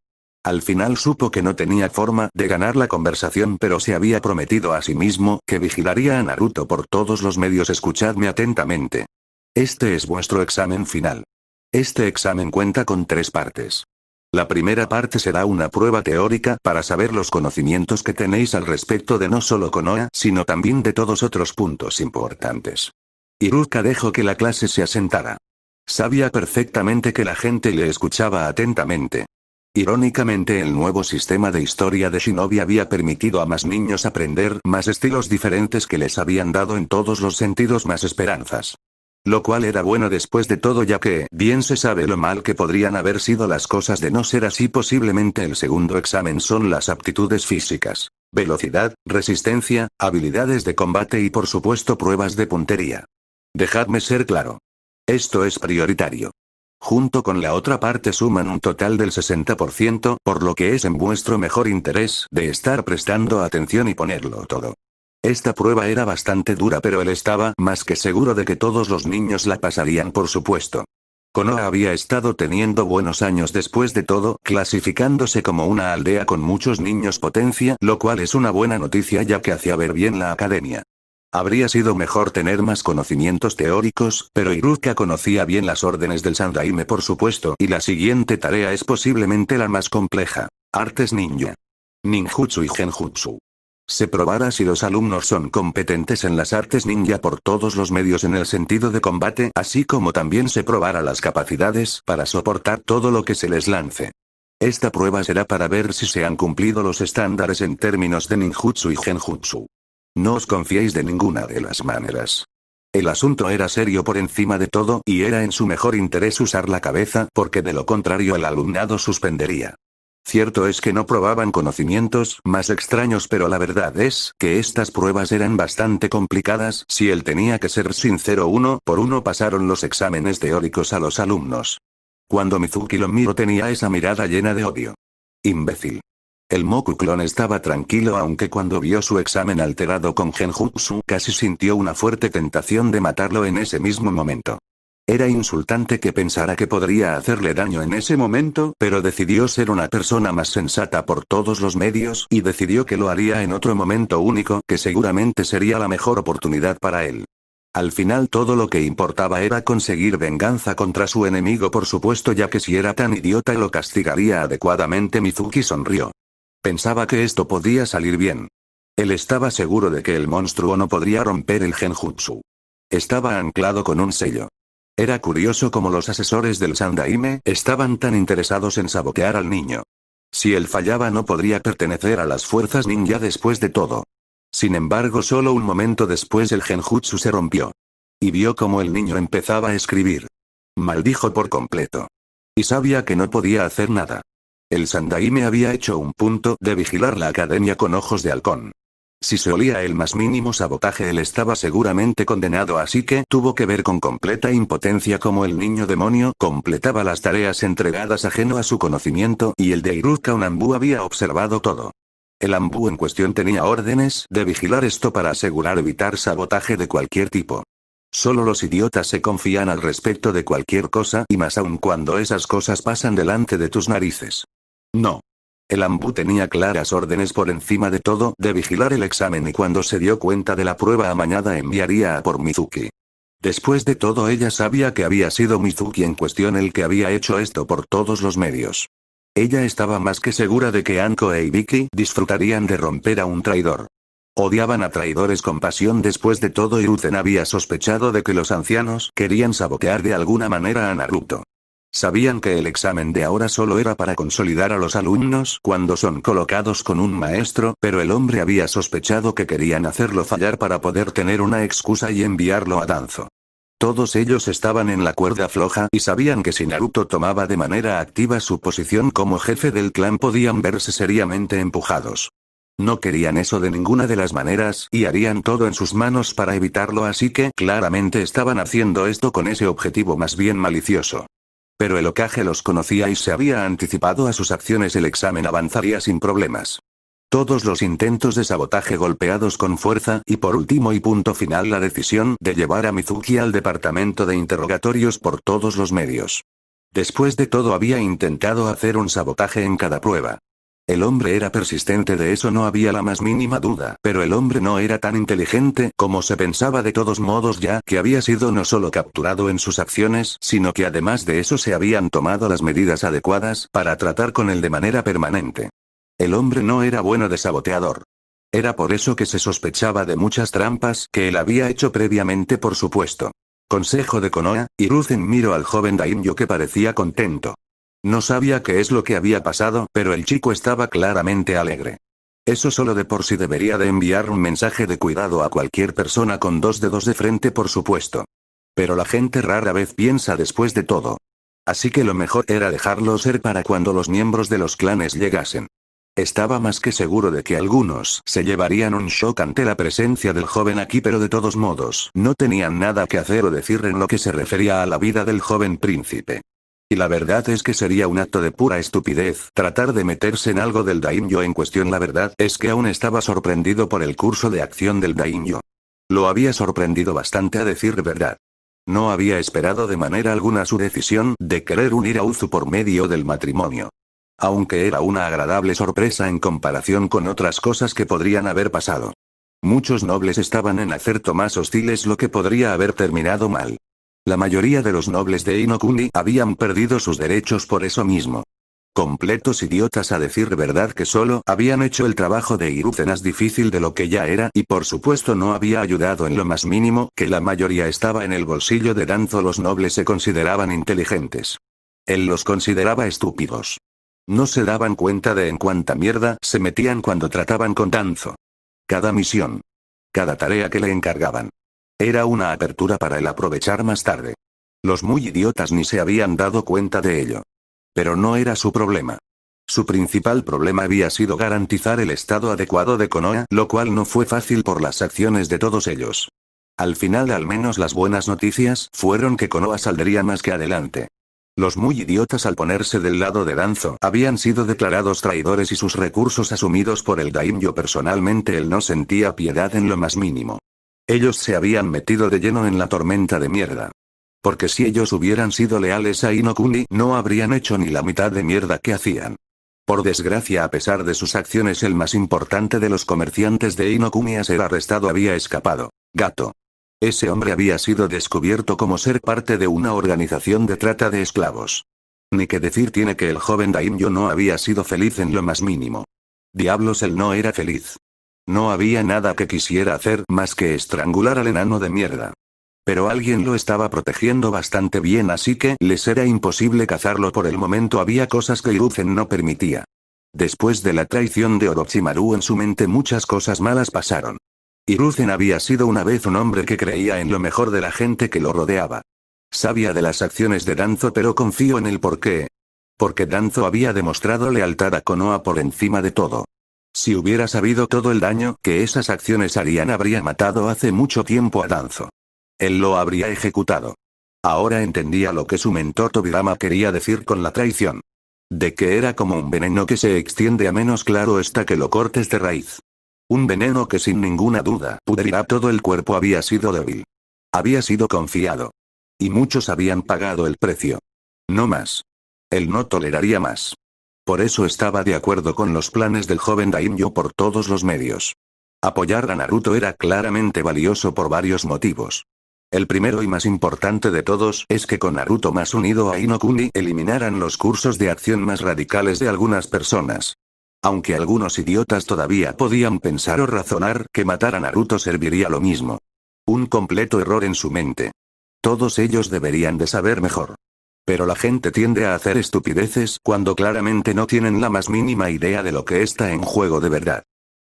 Al final supo que no tenía forma de ganar la conversación, pero se había prometido a sí mismo que vigilaría a Naruto por todos los medios. Escuchadme atentamente. Este es vuestro examen final. Este examen cuenta con 3 partes. La primera parte será una prueba teórica para saber los conocimientos que tenéis al respecto de no solo Konoha, sino también de todos otros puntos importantes. Iruka dejó que la clase se asentara. Sabía perfectamente que la gente le escuchaba atentamente. Irónicamente, el nuevo sistema de historia de Shinobi había permitido a más niños aprender más estilos diferentes que les habían dado en todos los sentidos más esperanzas. Lo cual era bueno después de todo, ya que bien se sabe lo mal que podrían haber sido las cosas de no ser así. Posiblemente el segundo examen son las aptitudes físicas, velocidad, resistencia, habilidades de combate y por supuesto pruebas de puntería. Dejadme ser claro. Esto es prioritario. Junto con la otra parte suman un total del 60%, por lo que es en vuestro mejor interés de estar prestando atención y ponerlo todo. Esta prueba era bastante dura, pero él estaba más que seguro de que todos los niños la pasarían, por supuesto. Konoha había estado teniendo buenos años después de todo, clasificándose como una aldea con muchos niños potencia, lo cual es una buena noticia ya que hacía ver bien la academia. Habría sido mejor tener más conocimientos teóricos, pero Iruka conocía bien las órdenes del Sandaime, por supuesto, y la siguiente tarea es posiblemente la más compleja. Artes ninja. Ninjutsu y genjutsu. Se probará si los alumnos son competentes en las artes ninja por todos los medios en el sentido de combate, así como también se probará las capacidades para soportar todo lo que se les lance. Esta prueba será para ver si se han cumplido los estándares en términos de ninjutsu y genjutsu. No os confiéis de ninguna de las maneras. El asunto era serio por encima de todo y era en su mejor interés usar la cabeza, porque de lo contrario el alumnado suspendería. Cierto es que no probaban conocimientos más extraños, pero la verdad es que estas pruebas eran bastante complicadas. Si él tenía que ser sincero, uno por uno pasaron los exámenes teóricos a los alumnos. Cuando Mizuki lo miró tenía esa mirada llena de odio. Imbécil. El Moku-clon estaba tranquilo, aunque cuando vio su examen alterado con genjutsu casi sintió una fuerte tentación de matarlo en ese mismo momento. Era insultante que pensara que podría hacerle daño en ese momento, pero decidió ser una persona más sensata por todos los medios, y decidió que lo haría en otro momento único, que seguramente sería la mejor oportunidad para él. Al final todo lo que importaba era conseguir venganza contra su enemigo, por supuesto, ya que si era tan idiota lo castigaría adecuadamente. Mizuki sonrió. Pensaba que esto podía salir bien. Él estaba seguro de que el monstruo no podría romper el genjutsu. Estaba anclado con un sello. Era curioso cómo los asesores del Sandaime estaban tan interesados en sabotear al niño. Si él fallaba no podría pertenecer a las fuerzas ninja después de todo. Sin embargo, solo un momento después el genjutsu se rompió. Y vio cómo el niño empezaba a escribir. Maldijo por completo. Y sabía que no podía hacer nada. El Sandaime había hecho un punto de vigilar la academia con ojos de halcón. Si se olía el más mínimo sabotaje, él estaba seguramente condenado, así que tuvo que ver con completa impotencia cómo el niño demonio completaba las tareas entregadas ajeno a su conocimiento, y el de Iruka Unanbu había observado todo. El Anbu en cuestión tenía órdenes de vigilar esto para asegurar evitar sabotaje de cualquier tipo. Solo los idiotas se confían al respecto de cualquier cosa, y más aún cuando esas cosas pasan delante de tus narices. No. El Anbu tenía claras órdenes por encima de todo de vigilar el examen, y cuando se dio cuenta de la prueba amañada enviaría a por Mizuki. Después de todo, ella sabía que había sido Mizuki en cuestión el que había hecho esto por todos los medios. Ella estaba más que segura de que Anko e Ibiki disfrutarían de romper a un traidor. Odiaban a traidores con pasión. Después de todo, Hiruzen había sospechado de que los ancianos querían sabotear de alguna manera a Naruto. Sabían que el examen de ahora solo era para consolidar a los alumnos cuando son colocados con un maestro, pero el hombre había sospechado que querían hacerlo fallar para poder tener una excusa y enviarlo a Danzo. Todos ellos estaban en la cuerda floja y sabían que si Naruto tomaba de manera activa su posición como jefe del clan podían verse seriamente empujados. No querían eso de ninguna de las maneras y harían todo en sus manos para evitarlo, así que claramente estaban haciendo esto con ese objetivo más bien malicioso. Pero el Hokage los conocía y se había anticipado a sus acciones. El examen avanzaría sin problemas. Todos los intentos de sabotaje golpeados con fuerza, y por último y punto final la decisión de llevar a Mizuki al departamento de interrogatorios por todos los medios. Después de todo había intentado hacer un sabotaje en cada prueba. El hombre era persistente, de eso no había la más mínima duda, pero el hombre no era tan inteligente como se pensaba de todos modos, ya que había sido no solo capturado en sus acciones, sino que además de eso se habían tomado las medidas adecuadas para tratar con él de manera permanente. El hombre no era bueno de saboteador. Era por eso que se sospechaba de muchas trampas que él había hecho previamente, por supuesto. Consejo de Konoha, Hiruzen miró al joven daimyo que parecía contento. No sabía qué es lo que había pasado, pero el chico estaba claramente alegre. Eso solo de por sí debería de enviar un mensaje de cuidado a cualquier persona con dos dedos de frente, por supuesto. Pero la gente rara vez piensa después de todo. Así que lo mejor era dejarlo ser para cuando los miembros de los clanes llegasen. Estaba más que seguro de que algunos se llevarían un shock ante la presencia del joven aquí, pero de todos modos, no tenían nada que hacer o decir en lo que se refería a la vida del joven príncipe. Y la verdad es que sería un acto de pura estupidez tratar de meterse en algo del daimyo en cuestión. La verdad es que aún estaba sorprendido por el curso de acción del daimyo. Lo había sorprendido bastante, a decir verdad. No había esperado de manera alguna su decisión de querer unir a Uzu por medio del matrimonio. Aunque era una agradable sorpresa en comparación con otras cosas que podrían haber pasado. Muchos nobles estaban en acerto más hostiles, lo que podría haber terminado mal. La mayoría de los nobles de Inokuni habían perdido sus derechos por eso mismo. Completos idiotas, a decir verdad, que solo habían hecho el trabajo de Hiruzen más difícil de lo que ya era, y por supuesto no había ayudado en lo más mínimo que la mayoría estaba en el bolsillo de Danzo. Los nobles se consideraban inteligentes. Él los consideraba estúpidos. No se daban cuenta de en cuánta mierda se metían cuando trataban con Danzo. Cada misión, cada tarea que le encargaban, era una apertura para él aprovechar más tarde. Los muy idiotas ni se habían dado cuenta de ello. Pero no era su problema. Su principal problema había sido garantizar el estado adecuado de Konoha, lo cual no fue fácil por las acciones de todos ellos. Al final, al menos las buenas noticias fueron que Konoha saldría más que adelante. Los muy idiotas, al ponerse del lado de Danzo, habían sido declarados traidores y sus recursos asumidos por el daimyo personalmente. Él no sentía piedad en lo más mínimo. Ellos se habían metido de lleno en la tormenta de mierda. Porque si ellos hubieran sido leales a Inokuni, no habrían hecho ni la mitad de mierda que hacían. Por desgracia, a pesar de sus acciones, el más importante de los comerciantes de Inokuni a ser arrestado había escapado. Gato. Ese hombre había sido descubierto como ser parte de una organización de trata de esclavos. Ni que decir tiene que el joven daimyo no había sido feliz en lo más mínimo. Diablos, él no era feliz. No había nada que quisiera hacer más que estrangular al enano de mierda. Pero alguien lo estaba protegiendo bastante bien, así que les era imposible cazarlo por el momento. Había cosas que Hiruzen no permitía. Después de la traición de Orochimaru, en su mente muchas cosas malas pasaron. Hiruzen había sido una vez un hombre que creía en lo mejor de la gente que lo rodeaba. Sabía de las acciones de Danzo, pero confío en el porqué. Porque Danzo había demostrado lealtad a Konoha por encima de todo. Si hubiera sabido todo el daño que esas acciones harían, habría matado hace mucho tiempo a Danzo. Él lo habría ejecutado. Ahora entendía lo que su mentor Tobirama quería decir con la traición. De que era como un veneno que se extiende a menos claro está que lo cortes de raíz. Un veneno que sin ninguna duda pudrirá todo el cuerpo. Había sido débil. Había sido confiado. Y muchos habían pagado el precio. No más. Él no toleraría más. Por eso estaba de acuerdo con los planes del joven daimyo por todos los medios. Apoyar a Naruto era claramente valioso por varios motivos. El primero y más importante de todos es que con Naruto más unido a Inokuni eliminaran los cursos de acción más radicales de algunas personas. Aunque algunos idiotas todavía podían pensar o razonar que matar a Naruto serviría lo mismo. Un completo error en su mente. Todos ellos deberían de saber mejor. Pero la gente tiende a hacer estupideces cuando claramente no tienen la más mínima idea de lo que está en juego de verdad.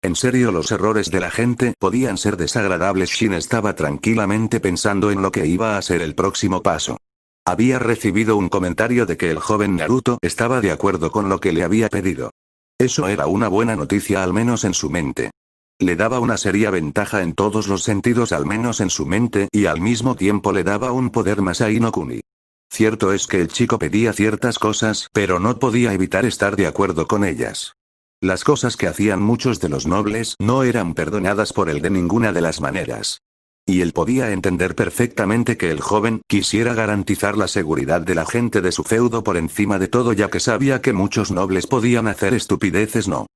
En serio, los errores de la gente podían ser desagradables. Shin estaba tranquilamente pensando en lo que iba a ser el próximo paso. Había recibido un comentario de que el joven Naruto estaba de acuerdo con lo que le había pedido. Eso era una buena noticia, al menos en su mente. Le daba una seria ventaja en todos los sentidos, al menos en su mente, y al mismo tiempo le daba un poder más a Inokuni. Cierto es que el chico pedía ciertas cosas, pero no podía evitar estar de acuerdo con ellas. Las cosas que hacían muchos de los nobles no eran perdonadas por él de ninguna de las maneras. Y él podía entender perfectamente que el joven quisiera garantizar la seguridad de la gente de su feudo por encima de todo, ya que sabía que muchos nobles podían hacer estupideces. No.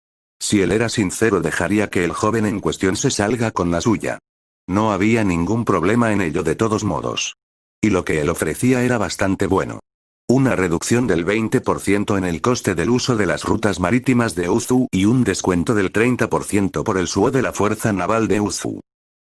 Si él era sincero, dejaría que el joven en cuestión se salga con la suya. No había ningún problema en ello de todos modos. Y lo que él ofrecía era bastante bueno. Una reducción del 20% en el coste del uso de las rutas marítimas de Uzu y un descuento del 30% por el SUO de la Fuerza Naval de Uzu.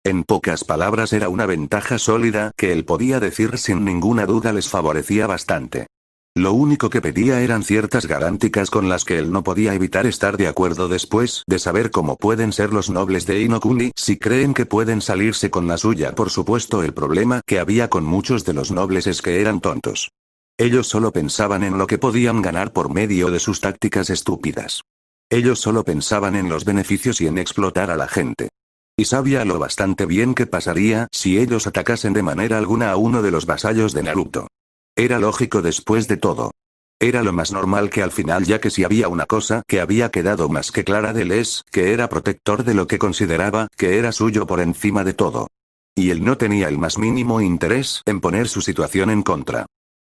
En pocas palabras, era una ventaja sólida que él podía decir sin ninguna duda les favorecía bastante. Lo único que pedía eran ciertas garantías con las que él no podía evitar estar de acuerdo después de saber cómo pueden ser los nobles de Inokuni si creen que pueden salirse con la suya. Por supuesto, el problema que había con muchos de los nobles es que eran tontos. Ellos solo pensaban en lo que podían ganar por medio de sus tácticas estúpidas. Ellos solo pensaban en los beneficios y en explotar a la gente. Y sabía lo bastante bien que pasaría si ellos atacasen de manera alguna a uno de los vasallos de Naruto. Era lógico después de todo. Era lo más normal que al final, ya que si había una cosa que había quedado más que clara de él es que era protector de lo que consideraba que era suyo por encima de todo. Y él no tenía el más mínimo interés en poner su situación en contra.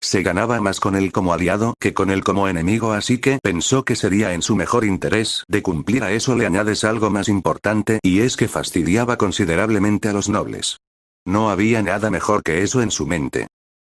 Se ganaba más con él como aliado que con él como enemigo, así que pensó que sería en su mejor interés de cumplir. A eso le añades algo más importante, y es que fastidiaba considerablemente a los nobles. No había nada mejor que eso en su mente.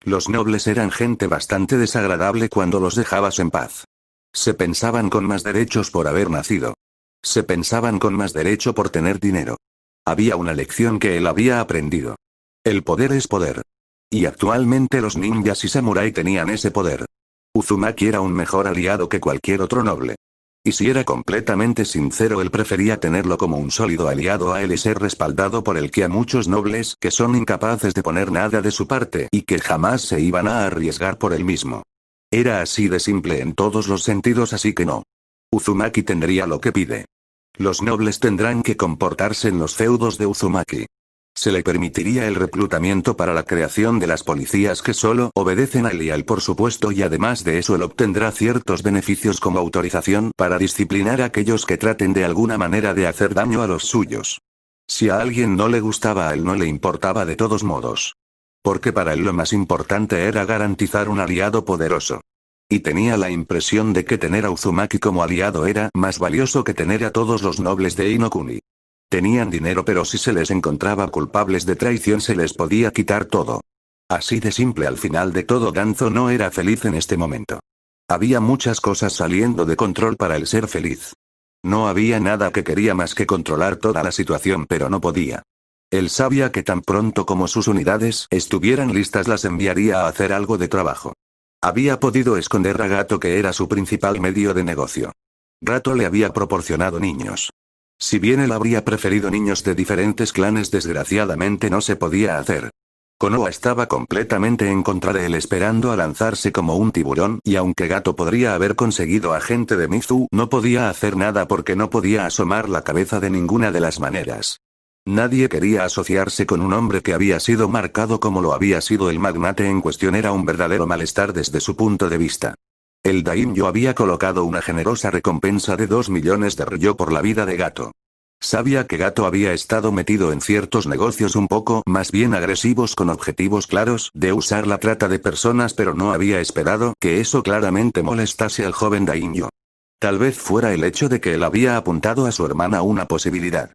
Los nobles eran gente bastante desagradable cuando los dejabas en paz. Se pensaban con más derechos por haber nacido. Se pensaban con más derecho por tener dinero. Había una lección que él había aprendido. El poder es poder. Y actualmente los ninjas y samurái tenían ese poder. Uzumaki era un mejor aliado que cualquier otro noble. Y si era completamente sincero, él prefería tenerlo como un sólido aliado a él y ser respaldado por él que a muchos nobles que son incapaces de poner nada de su parte y que jamás se iban a arriesgar por él mismo. Era así de simple en todos los sentidos, así que no. Uzumaki tendría lo que pide. Los nobles tendrán que comportarse en los feudos de Uzumaki. Se le permitiría el reclutamiento para la creación de las policías que solo obedecen a él y a él, por supuesto, y además de eso él obtendrá ciertos beneficios como autorización para disciplinar a aquellos que traten de alguna manera de hacer daño a los suyos. Si a alguien no le gustaba, a él no le importaba de todos modos. Porque para él lo más importante era garantizar un aliado poderoso. Y tenía la impresión de que tener a Uzumaki como aliado era más valioso que tener a todos los nobles de Inokuni. Tenían dinero, pero si se les encontraba culpables de traición se les podía quitar todo. Así de simple. Al final de todo, Danzo no era feliz en este momento. Había muchas cosas saliendo de control para él ser feliz. No había nada que quería más que controlar toda la situación, pero no podía. Él sabía que tan pronto como sus unidades estuvieran listas las enviaría a hacer algo de trabajo. Había podido esconder a Gato, que era su principal medio de negocio. Gato le había proporcionado niños. Si bien él habría preferido niños de diferentes clanes, desgraciadamente no se podía hacer. Konoha estaba completamente en contra de él, esperando a lanzarse como un tiburón, y aunque Gato podría haber conseguido a gente de Mizu, no podía hacer nada porque no podía asomar la cabeza de ninguna de las maneras. Nadie quería asociarse con un hombre que había sido marcado como lo había sido el magnate en cuestión. Era un verdadero malestar desde su punto de vista. El daimyo había colocado una generosa recompensa de 2 millones de ryo por la vida de Gato. Sabía que Gato había estado metido en ciertos negocios un poco más bien agresivos con objetivos claros de usar la trata de personas, pero no había esperado que eso claramente molestase al joven daimyo. Tal vez fuera el hecho de que él había apuntado a su hermana una posibilidad.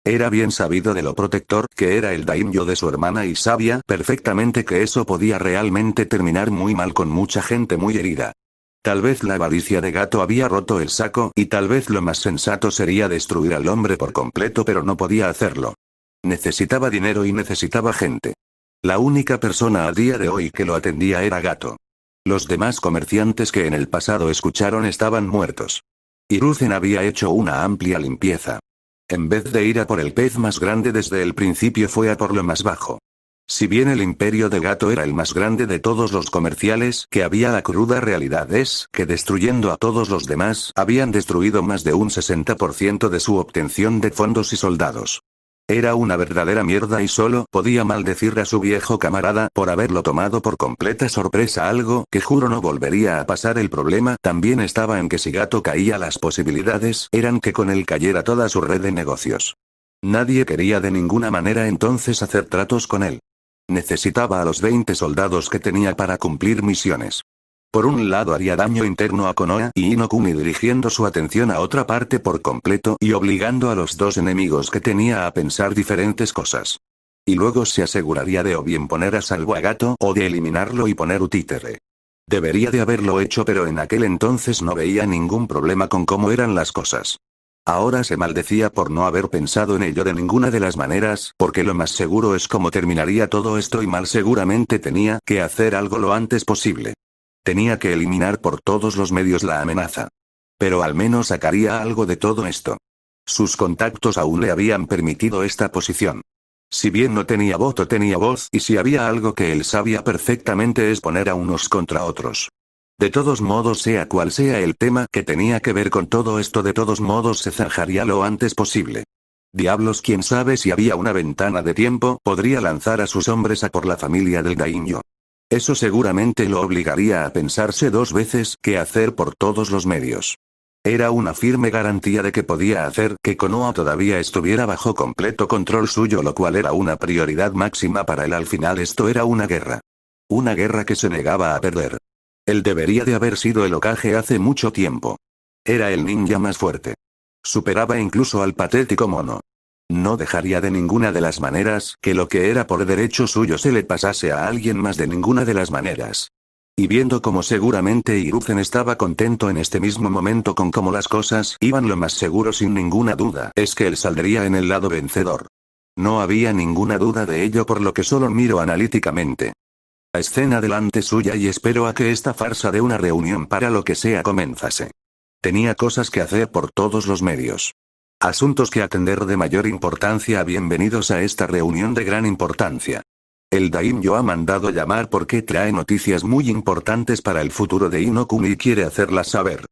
Era bien sabido de lo protector que era el daimyo de su hermana y sabía perfectamente que eso podía realmente terminar muy mal, con mucha gente muy herida. Tal vez la avaricia de Gato había roto el saco y tal vez lo más sensato sería destruir al hombre por completo, pero no podía hacerlo. Necesitaba dinero y necesitaba gente. La única persona a día de hoy que lo atendía era Gato. Los demás comerciantes que en el pasado escucharon estaban muertos. Hiruzen había hecho una amplia limpieza. En vez de ir a por el pez más grande desde el principio, fue a por lo más bajo. Si bien el imperio de Gato era el más grande de todos los comerciales que había, la cruda realidad es que destruyendo a todos los demás, habían destruido más de un 60% de su obtención de fondos y soldados. Era una verdadera mierda y solo podía maldecir a su viejo camarada por haberlo tomado por completa sorpresa, algo que juro no volvería a pasar. El problema también estaba en que si Gato caía, las posibilidades eran que con él cayera toda su red de negocios. Nadie quería de ninguna manera entonces hacer tratos con él. Necesitaba a los 20 soldados que tenía para cumplir misiones. Por un lado haría daño interno a Konoha y Inokuni, dirigiendo su atención a otra parte por completo y obligando a los dos enemigos que tenía a pensar diferentes cosas. Y luego se aseguraría de o bien poner a salvo a Gato o de eliminarlo y poner un títere. Debería de haberlo hecho, pero en aquel entonces no veía ningún problema con cómo eran las cosas. Ahora se maldecía por no haber pensado en ello de ninguna de las maneras, porque lo más seguro es cómo terminaría todo esto y mal. Seguramente tenía que hacer algo lo antes posible. Tenía que eliminar por todos los medios la amenaza. Pero al menos sacaría algo de todo esto. Sus contactos aún le habían permitido esta posición. Si bien no tenía voto, tenía voz, y si había algo que él sabía perfectamente es poner a unos contra otros. De todos modos, sea cual sea el tema que tenía que ver con todo esto, de todos modos se zanjaría lo antes posible. Diablos, quién sabe si había una ventana de tiempo, podría lanzar a sus hombres a por la familia del daimyo. Eso seguramente lo obligaría a pensarse dos veces qué hacer por todos los medios. Era una firme garantía de que podía hacer que Konoha todavía estuviera bajo completo control suyo, lo cual era una prioridad máxima para él. Al final esto era una guerra. Una guerra que se negaba a perder. Él debería de haber sido el Hokage hace mucho tiempo. Era el ninja más fuerte. Superaba incluso al patético mono. No dejaría de ninguna de las maneras que lo que era por derecho suyo se le pasase a alguien más, de ninguna de las maneras. Y viendo cómo seguramente Hiruzen estaba contento en este mismo momento con cómo las cosas iban, lo más seguro sin ninguna duda es que él saldría en el lado vencedor. No había ninguna duda de ello, por lo que solo miro analíticamente la escena delante suya y espero a que esta farsa de una reunión para lo que sea comenzase. Tenía cosas que hacer por todos los medios. Asuntos que atender de mayor importancia. Bienvenidos a esta reunión de gran importancia. El daimyo ha mandado llamar porque trae noticias muy importantes para el futuro de Inokuni y quiere hacerlas saber.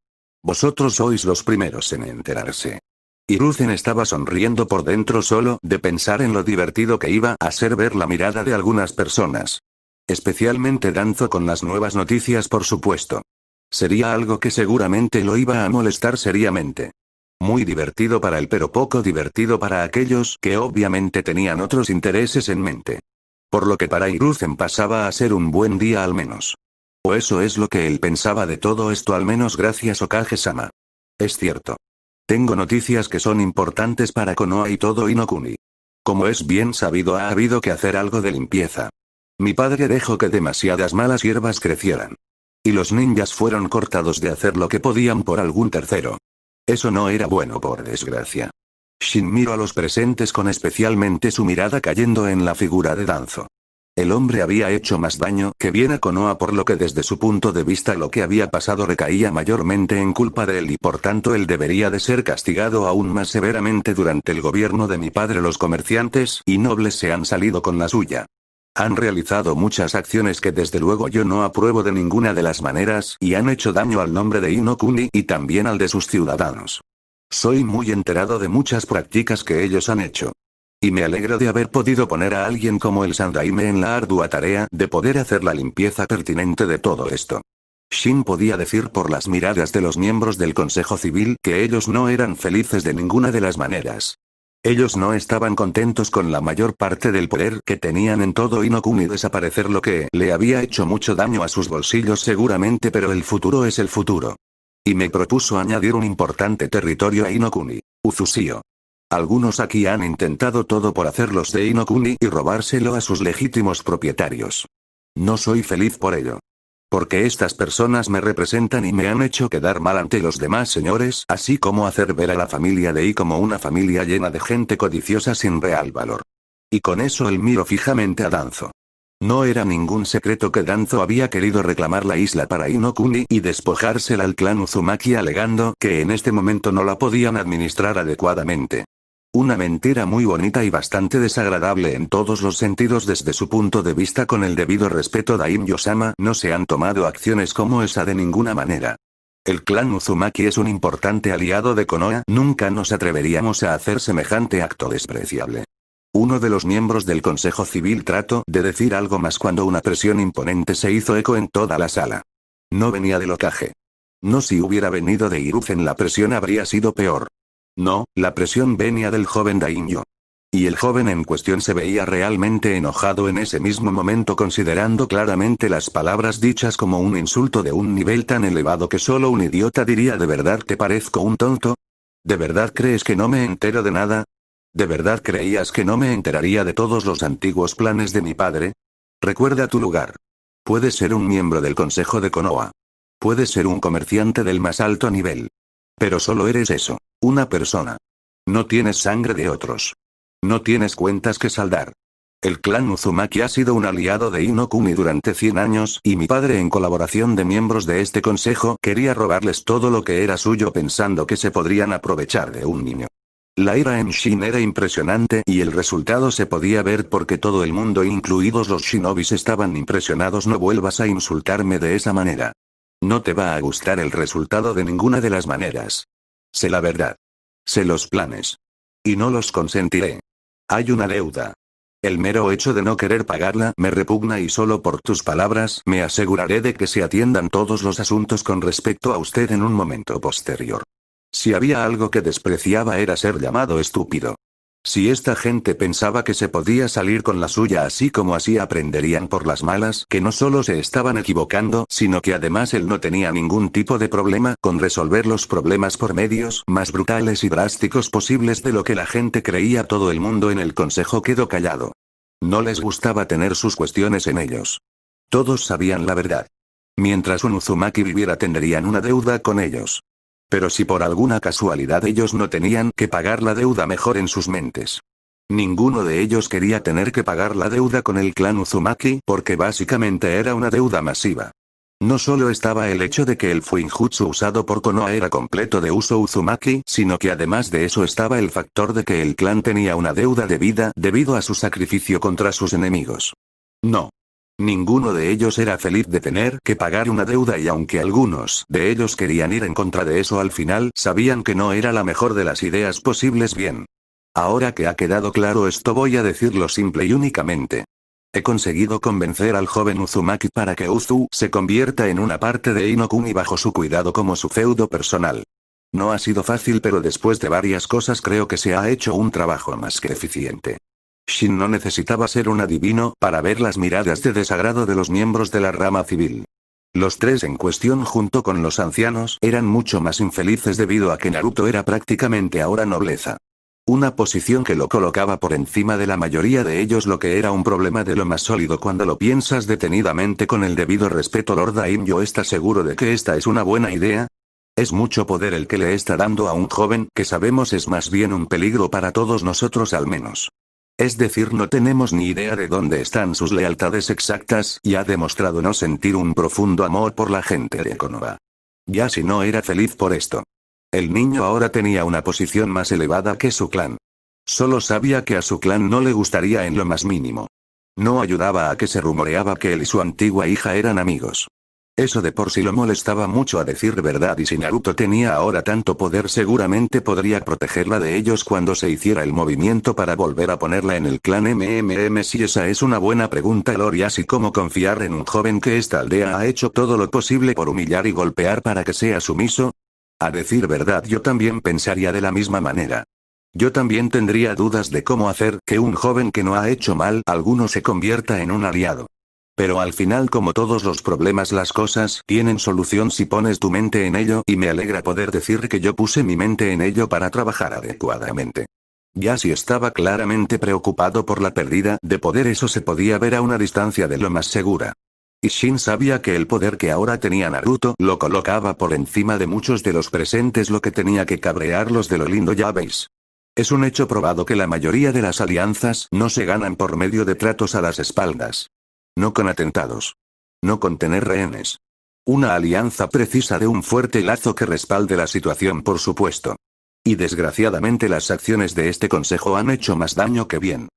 Vosotros sois los primeros en enterarse. Hiruzen estaba sonriendo por dentro solo de pensar en lo divertido que iba a ser ver la mirada de algunas personas. Especialmente Danzo con las nuevas noticias, por supuesto. Sería algo que seguramente lo iba a molestar seriamente. Muy divertido para él, pero poco divertido para aquellos que obviamente tenían otros intereses en mente. Por lo que para Hiruzen pasaba a ser un buen día al menos. O eso es lo que él pensaba de todo esto, al menos. Gracias, Hokage-sama. Es cierto. Tengo noticias que son importantes para Konoha y todo Inokuni. Como es bien sabido, ha habido que hacer algo de limpieza. Mi padre dejó que demasiadas malas hierbas crecieran. Y los ninjas fueron cortados de hacer lo que podían por algún tercero. Eso no era bueno, por desgracia. Shin miró a los presentes con especialmente su mirada cayendo en la figura de Danzo. El hombre había hecho más daño que bien a Konoha, por lo que desde su punto de vista lo que había pasado recaía mayormente en culpa de él y por tanto él debería de ser castigado aún más severamente. Durante el gobierno de mi padre los comerciantes y nobles se han salido con la suya. Han realizado muchas acciones que desde luego yo no apruebo de ninguna de las maneras y han hecho daño al nombre de Inokuni y también al de sus ciudadanos. Soy muy enterado de muchas prácticas que ellos han hecho. Y me alegro de haber podido poner a alguien como el Sandaime en la ardua tarea de poder hacer la limpieza pertinente de todo esto. Shin podía decir por las miradas de los miembros del Consejo Civil que ellos no eran felices de ninguna de las maneras. Ellos no estaban contentos con la mayor parte del poder que tenían en todo Inokuni desaparecer, lo que le había hecho mucho daño a sus bolsillos seguramente, pero el futuro es el futuro. Y me propuso añadir un importante territorio a Inokuni, Uzushio. Algunos aquí han intentado todo por hacerlos de Inokuni y robárselo a sus legítimos propietarios. No soy feliz por ello. Porque estas personas me representan y me han hecho quedar mal ante los demás señores, así como hacer ver a la familia de I como una familia llena de gente codiciosa sin real valor. Y con eso él miró fijamente a Danzo. No era ningún secreto que Danzo había querido reclamar la isla para Inokuni y despojársela al clan Uzumaki, alegando que en este momento no la podían administrar adecuadamente. Una mentira muy bonita y bastante desagradable en todos los sentidos desde su punto de vista. Con el debido respeto, Daimyo-sama, no se han tomado acciones como esa de ninguna manera. El clan Uzumaki es un importante aliado de Konoha, nunca nos atreveríamos a hacer semejante acto despreciable. Uno de los miembros del Consejo Civil trató de decir algo más cuando una presión imponente se hizo eco en toda la sala. No venía del Hokage. No, si hubiera venido de Hiruzen la presión habría sido peor. No, la presión venía del joven daimyo. Y el joven en cuestión se veía realmente enojado en ese mismo momento, considerando claramente las palabras dichas como un insulto de un nivel tan elevado que solo un idiota diría. ¿De verdad te parezco un tonto? ¿De verdad crees que no me entero de nada? ¿De verdad creías que no me enteraría de todos los antiguos planes de mi padre? Recuerda tu lugar. Puedes ser un miembro del Consejo de Konoha. Puedes ser un comerciante del más alto nivel. Pero solo eres eso, una persona. No tienes sangre de otros. No tienes cuentas que saldar. El clan Uzumaki ha sido un aliado de Inokuni durante 100 años, y mi padre, en colaboración de miembros de este consejo, quería robarles todo lo que era suyo pensando que se podrían aprovechar de un niño. La ira en Shin era impresionante y el resultado se podía ver porque todo el mundo, incluidos los shinobis, estaban impresionados. No vuelvas a insultarme de esa manera. No te va a gustar el resultado de ninguna de las maneras. Sé la verdad. Sé los planes. Y no los consentiré. Hay una deuda. El mero hecho de no querer pagarla me repugna y solo por tus palabras me aseguraré de que se atiendan todos los asuntos con respecto a usted en un momento posterior. Si había algo que despreciaba era ser llamado estúpido. Si esta gente pensaba que se podía salir con la suya así como así aprenderían por las malas que no solo se estaban equivocando, sino que además él no tenía ningún tipo de problema con resolver los problemas por medios más brutales y drásticos posibles de lo que la gente creía. Todo el mundo en el consejo quedó callado. No les gustaba tener sus cuestiones en ellos. Todos sabían la verdad. Mientras un Uzumaki viviera tendrían una deuda con ellos. Pero si por alguna casualidad ellos no tenían que pagar la deuda mejor en sus mentes. Ninguno de ellos quería tener que pagar la deuda con el clan Uzumaki porque básicamente era una deuda masiva. No solo estaba el hecho de que el Fuinjutsu usado por Konoha era completo de uso Uzumaki, sino que además de eso estaba el factor de que el clan tenía una deuda de vida debido a su sacrificio contra sus enemigos. No. Ninguno de ellos era feliz de tener que pagar una deuda y aunque algunos de ellos querían ir en contra de eso al final sabían que no era la mejor de las ideas posibles. Bien. Ahora que ha quedado claro esto voy a decirlo simple y únicamente. He conseguido convencer al joven Uzumaki para que Uzu se convierta en una parte de Inokuni bajo su cuidado como su feudo personal. No ha sido fácil pero después de varias cosas creo que se ha hecho un trabajo más que eficiente. Shin no necesitaba ser un adivino para ver las miradas de desagrado de los miembros de la rama civil. Los tres en cuestión junto con los ancianos eran mucho más infelices debido a que Naruto era prácticamente ahora nobleza. Una posición que lo colocaba por encima de la mayoría de ellos, lo que era un problema de lo más sólido cuando lo piensas detenidamente con el debido respeto. Lord Daimyo está seguro de que esta es una buena idea. Es mucho poder el que le está dando a un joven que sabemos es más bien un peligro para todos nosotros al menos. Es decir, no tenemos ni idea de dónde están sus lealtades exactas y ha demostrado no sentir un profundo amor por la gente de Konoha. Ya si no era feliz por esto. El niño ahora tenía una posición más elevada que su clan. Solo sabía que a su clan no le gustaría en lo más mínimo. No ayudaba a que se rumoreaba que él y su antigua hija eran amigos. Eso de por sí lo molestaba mucho a decir verdad y si Naruto tenía ahora tanto poder seguramente podría protegerla de ellos cuando se hiciera el movimiento para volver a ponerla en el clan Si esa es una buena pregunta Lord, y así como confiar en un joven que esta aldea ha hecho todo lo posible por humillar y golpear para que sea sumiso. A decir verdad yo también pensaría de la misma manera. Yo también tendría dudas de cómo hacer que un joven que no ha hecho mal alguno se convierta en un aliado. Pero al final como todos los problemas las cosas tienen solución si pones tu mente en ello y me alegra poder decir que yo puse mi mente en ello para trabajar adecuadamente. Ya si estaba claramente preocupado por la pérdida de poder eso se podía ver a una distancia de lo más segura. Y Shin sabía que el poder que ahora tenía Naruto lo colocaba por encima de muchos de los presentes, lo que tenía que cabrearlos de lo lindo ya veis. Es un hecho probado que la mayoría de las alianzas no se ganan por medio de tratos a las espaldas. No con atentados. No con tener rehenes. Una alianza precisa de un fuerte lazo que respalde la situación, por supuesto. Y desgraciadamente las acciones de este consejo han hecho más daño que bien.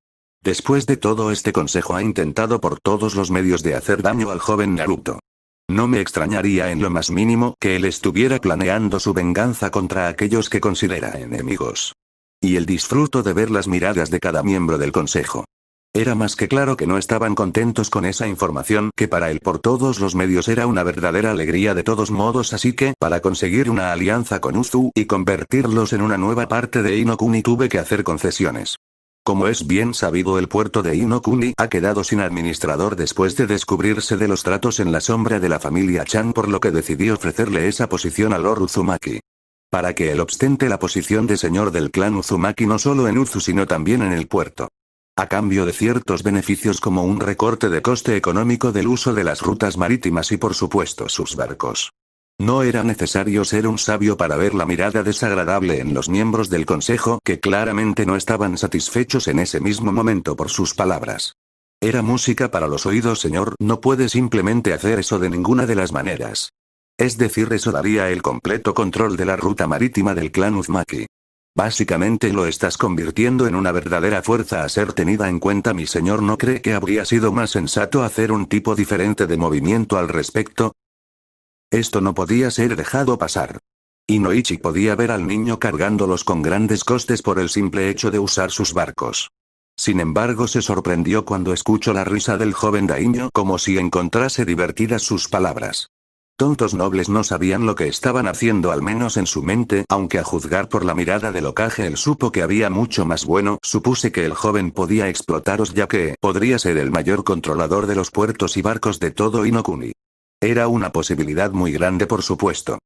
Después de todo, este consejo ha intentado por todos los medios de hacer daño al joven Naruto. No me extrañaría en lo más mínimo que él estuviera planeando su venganza contra aquellos que considera enemigos. Y el disfruto de ver las miradas de cada miembro del consejo. Era más que claro que no estaban contentos con esa información que para él por todos los medios era una verdadera alegría de todos modos, así que para conseguir una alianza con Uzu y convertirlos en una nueva parte de Inokuni tuve que hacer concesiones. Como es bien sabido, el puerto de Inokuni ha quedado sin administrador después de descubrirse de los tratos en la sombra de la familia Chan, por lo que decidí ofrecerle esa posición a Lord Uzumaki. Para que él ostente la posición de señor del clan Uzumaki no solo en Uzu sino también en el puerto. A cambio de ciertos beneficios como un recorte de coste económico del uso de las rutas marítimas y por supuesto sus barcos. No era necesario ser un sabio para ver la mirada desagradable en los miembros del consejo que claramente no estaban satisfechos en ese mismo momento por sus palabras. Era música para los oídos, señor, no puede simplemente hacer eso de ninguna de las maneras. Es decir, eso daría el completo control de la ruta marítima del clan Uzumaki. Básicamente lo estás convirtiendo en una verdadera fuerza a ser tenida en cuenta. Mi señor, ¿no cree que habría sido más sensato hacer un tipo diferente de movimiento al respecto? Esto no podía ser dejado pasar. Inoichi podía ver al niño cargándolos con grandes costes por el simple hecho de usar sus barcos. Sin embargo, se sorprendió cuando escuchó la risa del joven Daimyo como si encontrase divertidas sus palabras. Tontos nobles no sabían lo que estaban haciendo, al menos en su mente, aunque a juzgar por la mirada del Hokage él supo que había mucho más bueno. Supuse que el joven podía explotaros ya que podría ser el mayor controlador de los puertos y barcos de todo Inokuni. Era una posibilidad muy grande, por supuesto.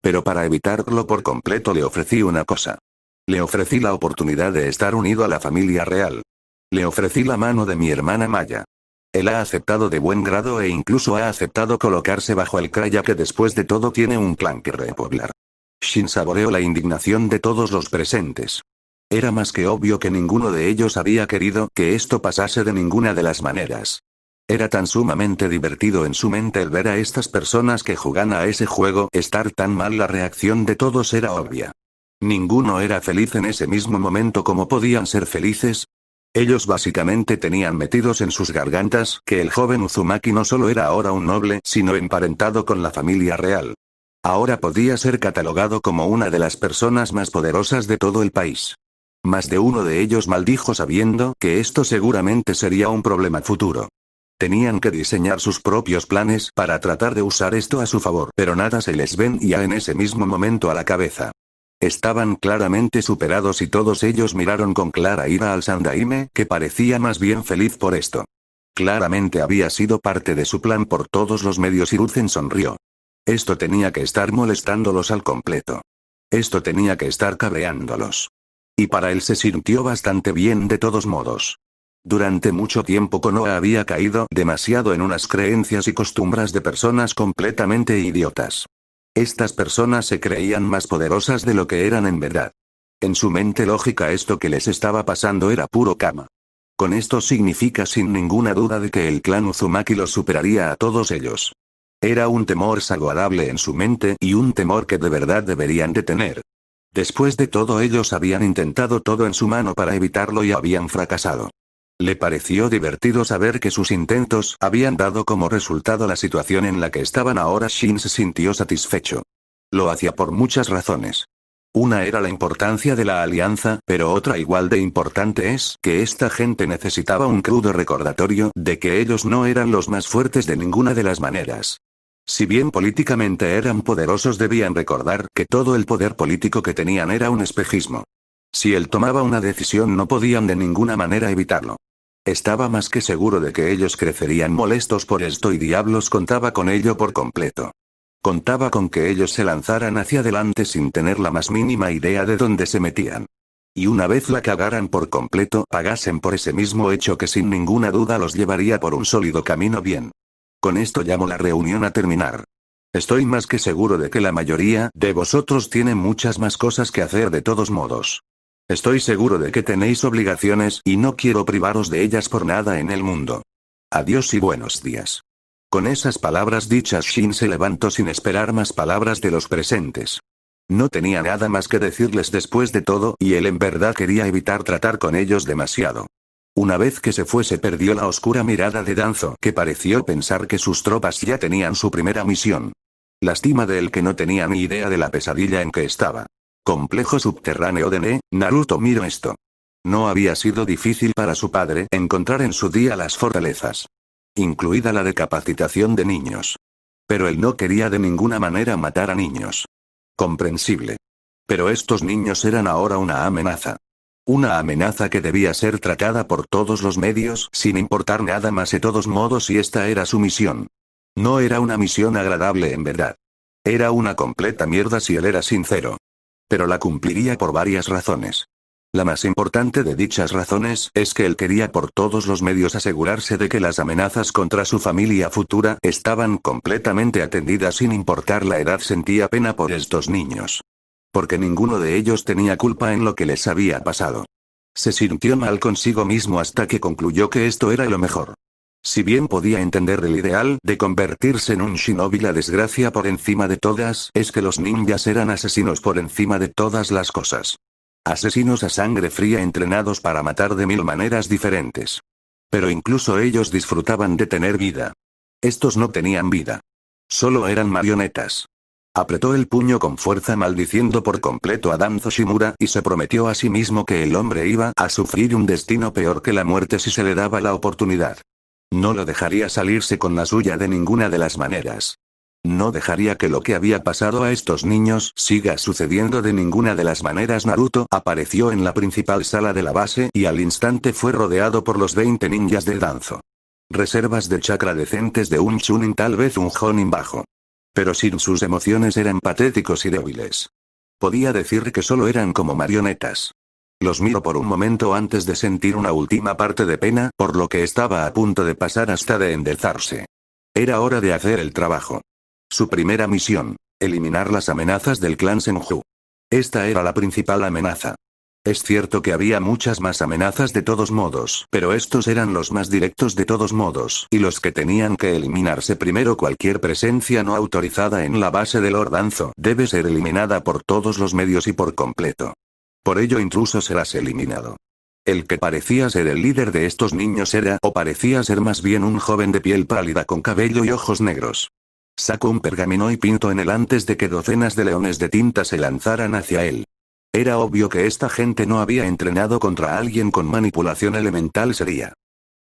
Pero para evitarlo por completo le ofrecí una cosa. Le ofrecí la oportunidad de estar unido a la familia real. Le ofrecí la mano de mi hermana Maya. Él ha aceptado de buen grado e incluso ha aceptado colocarse bajo el Kra, ya que después de todo tiene un clan que repoblar. Shin saboreó la indignación de todos los presentes. Era más que obvio que ninguno de ellos había querido que esto pasase de ninguna de las maneras. Era tan sumamente divertido en su mente el ver a estas personas que jugaban a ese juego estar tan mal. La reacción de todos era obvia. Ninguno era feliz en ese mismo momento. ¿Cómo podían ser felices? Ellos básicamente tenían metidos en sus gargantas que el joven Uzumaki no solo era ahora un noble, sino emparentado con la familia real. Ahora podía ser catalogado como una de las personas más poderosas de todo el país. Más de uno de ellos maldijo sabiendo que esto seguramente sería un problema futuro. Tenían que diseñar sus propios planes para tratar de usar esto a su favor, pero nada se les venía en ese mismo momento a la cabeza. Estaban claramente superados y todos ellos miraron con clara ira al Sandaime, que parecía más bien feliz por esto. Claramente había sido parte de su plan por todos los medios. Hiruzen sonrió. Esto tenía que estar molestándolos al completo. Esto tenía que estar cabreándolos. Y para él se sintió bastante bien de todos modos. Durante mucho tiempo Konoha había caído demasiado en unas creencias y costumbres de personas completamente idiotas. Estas personas se creían más poderosas de lo que eran en verdad. En su mente lógica esto que les estaba pasando era puro karma. Con esto significa sin ninguna duda de que el clan Uzumaki los superaría a todos ellos. Era un temor saludable en su mente y un temor que de verdad deberían de tener. Después de todo ellos habían intentado todo en su mano para evitarlo y habían fracasado. Le pareció divertido saber que sus intentos habían dado como resultado la situación en la que estaban ahora. Shin se sintió satisfecho. Lo hacía por muchas razones. Una era la importancia de la alianza, pero otra igual de importante es que esta gente necesitaba un crudo recordatorio de que ellos no eran los más fuertes de ninguna de las maneras. Si bien políticamente eran poderosos, debían recordar que todo el poder político que tenían era un espejismo. Si él tomaba una decisión no podían de ninguna manera evitarlo. Estaba más que seguro de que ellos crecerían molestos por esto y diablos contaba con ello por completo. Contaba con que ellos se lanzaran hacia adelante sin tener la más mínima idea de dónde se metían. Y una vez la cagaran por completo, pagasen por ese mismo hecho que sin ninguna duda los llevaría por un sólido camino. Bien. Con esto llamo la reunión a terminar. Estoy más que seguro de que la mayoría de vosotros tiene muchas más cosas que hacer de todos modos. Estoy seguro de que tenéis obligaciones y no quiero privaros de ellas por nada en el mundo. Adiós y buenos días. Con esas palabras dichas Shin se levantó sin esperar más palabras de los presentes. No tenía nada más que decirles después de todo y él en verdad quería evitar tratar con ellos demasiado. Una vez que se fue se perdió la oscura mirada de Danzo, que pareció pensar que sus tropas ya tenían su primera misión. Lástima de él que no tenía ni idea de la pesadilla en que estaba. Complejo subterráneo de Ne, Naruto miró esto. No había sido difícil para su padre encontrar en su día las fortalezas. Incluida la decapacitación de niños. Pero él no quería de ninguna manera matar a niños. Comprensible. Pero estos niños eran ahora una amenaza. Una amenaza que debía ser tratada por todos los medios sin importar nada más de todos modos y esta era su misión. No era una misión agradable en verdad. Era una completa mierda si él era sincero. Pero la cumpliría por varias razones. La más importante de dichas razones es que él quería por todos los medios asegurarse de que las amenazas contra su familia futura estaban completamente atendidas sin importar la edad. Sentía pena por estos niños. Porque ninguno de ellos tenía culpa en lo que les había pasado. Se sintió mal consigo mismo hasta que concluyó que esto era lo mejor. Si bien podía entender el ideal de convertirse en un shinobi, la desgracia por encima de todas es que los ninjas eran asesinos por encima de todas las cosas. Asesinos a sangre fría entrenados para matar de 1000 maneras diferentes. Pero incluso ellos disfrutaban de tener vida. Estos no tenían vida. Solo eran marionetas. Apretó el puño con fuerza maldiciendo por completo a Danzo Shimura y se prometió a sí mismo que el hombre iba a sufrir un destino peor que la muerte si se le daba la oportunidad. No lo dejaría salirse con la suya de ninguna de las maneras. No dejaría que lo que había pasado a estos niños siga sucediendo de ninguna de las maneras. Naruto apareció en la principal sala de la base y al instante fue rodeado por los 20 ninjas de Danzo. Reservas de chakra decentes de un Chunin, tal vez un Jonin bajo. Pero sin sus emociones eran patéticos y débiles. Podía decir que solo eran como marionetas. Los miró por un momento antes de sentir una última parte de pena por lo que estaba a punto de pasar hasta de enderezarse. Era hora de hacer el trabajo. Su primera misión: eliminar las amenazas del clan Senju. Esta era la principal amenaza. Es cierto que había muchas más amenazas de todos modos, pero estos eran los más directos de todos modos, y los que tenían que eliminarse primero. Cualquier presencia no autorizada en la base de Lord Danzo debe ser eliminada por todos los medios y por completo. Por ello intruso serás eliminado. El que parecía ser el líder de estos niños era, o parecía ser más bien, un joven de piel pálida con cabello y ojos negros. Sacó un pergamino y pintó en él antes de que docenas de leones de tinta se lanzaran hacia él. Era obvio que esta gente no había entrenado contra alguien con manipulación elemental seria.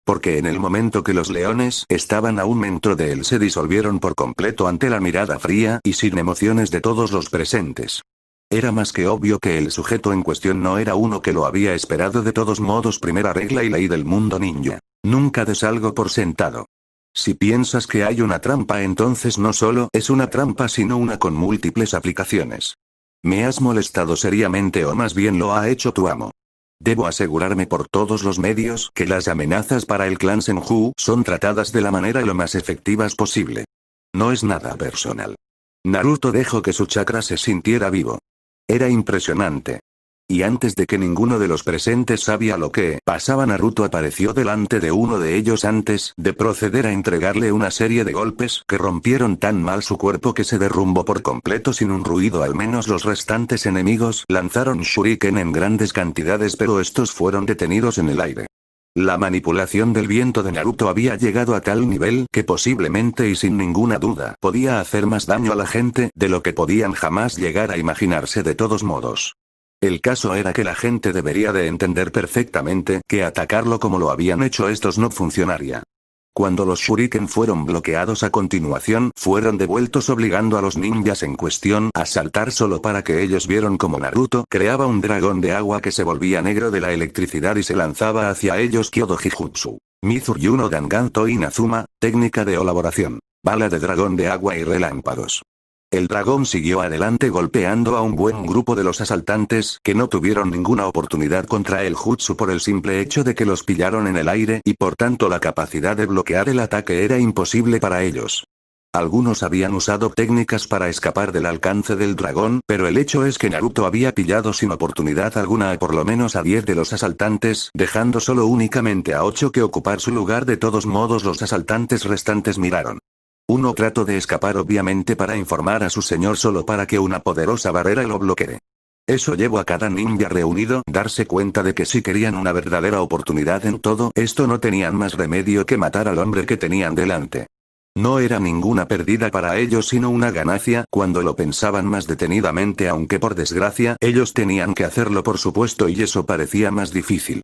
Porque en el momento que los leones estaban aún dentro de él se disolvieron por completo ante la mirada fría y sin emociones de todos los presentes. Era más que obvio que el sujeto en cuestión no era uno que lo había esperado. De todos modos, primera regla y ley del mundo ninja: nunca des algo por sentado. Si piensas que hay una trampa, entonces no solo es una trampa sino una con múltiples aplicaciones. Me has molestado seriamente, o más bien lo ha hecho tu amo. Debo asegurarme por todos los medios que las amenazas para el clan Senju son tratadas de la manera lo más efectivas posible. No es nada personal. Naruto dejó que su chakra se sintiera vivo. Era impresionante. Y antes de que ninguno de los presentes sabía lo que pasaba, Naruto apareció delante de uno de ellos antes de proceder a entregarle una serie de golpes que rompieron tan mal su cuerpo que se derrumbó por completo sin un ruido. Al menos los restantes enemigos lanzaron shuriken en grandes cantidades, pero estos fueron detenidos en el aire. La manipulación del viento de Naruto había llegado a tal nivel que posiblemente y sin ninguna duda podía hacer más daño a la gente de lo que podían jamás llegar a imaginarse. De todos modos, el caso era que la gente debería de entender perfectamente que atacarlo como lo habían hecho estos no funcionaría. Cuando los shuriken fueron bloqueados, a continuación fueron devueltos, obligando a los ninjas en cuestión a saltar solo para que ellos vieron cómo Naruto creaba un dragón de agua que se volvía negro de la electricidad y se lanzaba hacia ellos. Kyodo Hijutsu. Mizuryu no Danganto Inazuma, técnica de elaboración. Bala de dragón de agua y relámpagos. El dragón siguió adelante golpeando a un buen grupo de los asaltantes que no tuvieron ninguna oportunidad contra el jutsu por el simple hecho de que los pillaron en el aire y por tanto la capacidad de bloquear el ataque era imposible para ellos. Algunos habían usado técnicas para escapar del alcance del dragón, pero el hecho es que Naruto había pillado sin oportunidad alguna a por lo menos a 10 de los asaltantes, dejando solo únicamente a 8 que ocupar su lugar. De todos modos, los asaltantes restantes miraron. Uno trató de escapar, obviamente para informar a su señor, solo para que una poderosa barrera lo bloquee. Eso llevó a cada ninja reunido darse cuenta de que si querían una verdadera oportunidad en todo esto no tenían más remedio que matar al hombre que tenían delante. No era ninguna pérdida para ellos sino una ganancia cuando lo pensaban más detenidamente, aunque por desgracia ellos tenían que hacerlo por supuesto, y eso parecía más difícil.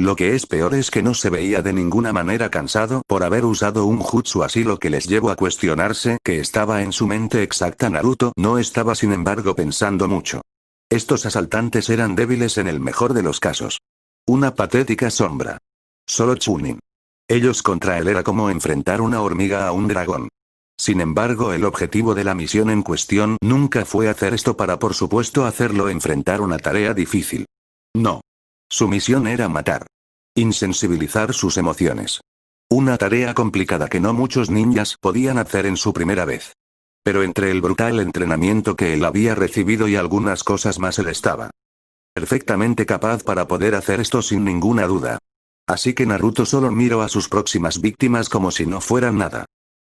Lo que es peor es que no se veía de ninguna manera cansado por haber usado un jutsu así, lo que les llevó a cuestionarse qué estaba en su mente exacta. Naruto no estaba sin embargo pensando mucho. Estos asaltantes eran débiles en el mejor de los casos. Una patética sombra. Solo Chunin. Ellos contra él era como enfrentar una hormiga a un dragón. Sin embargo, el objetivo de la misión en cuestión nunca fue hacer esto para por supuesto hacerlo enfrentar una tarea difícil. No. Su misión era matar. Insensibilizar sus emociones. Una tarea complicada que no muchos ninjas podían hacer en su primera vez. Pero entre el brutal entrenamiento que él había recibido y algunas cosas más, él estaba perfectamente capaz para poder hacer esto sin ninguna duda. Así que Naruto solo miró a sus próximas víctimas como si no fueran nada.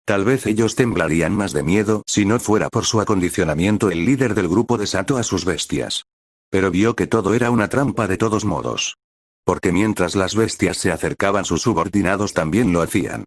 Tal vez ellos temblarían más de miedo si no fuera por su acondicionamiento. El líder del grupo desató a sus bestias. Pero vio que todo era una trampa de todos modos. Porque mientras las bestias se acercaban, sus subordinados también lo hacían.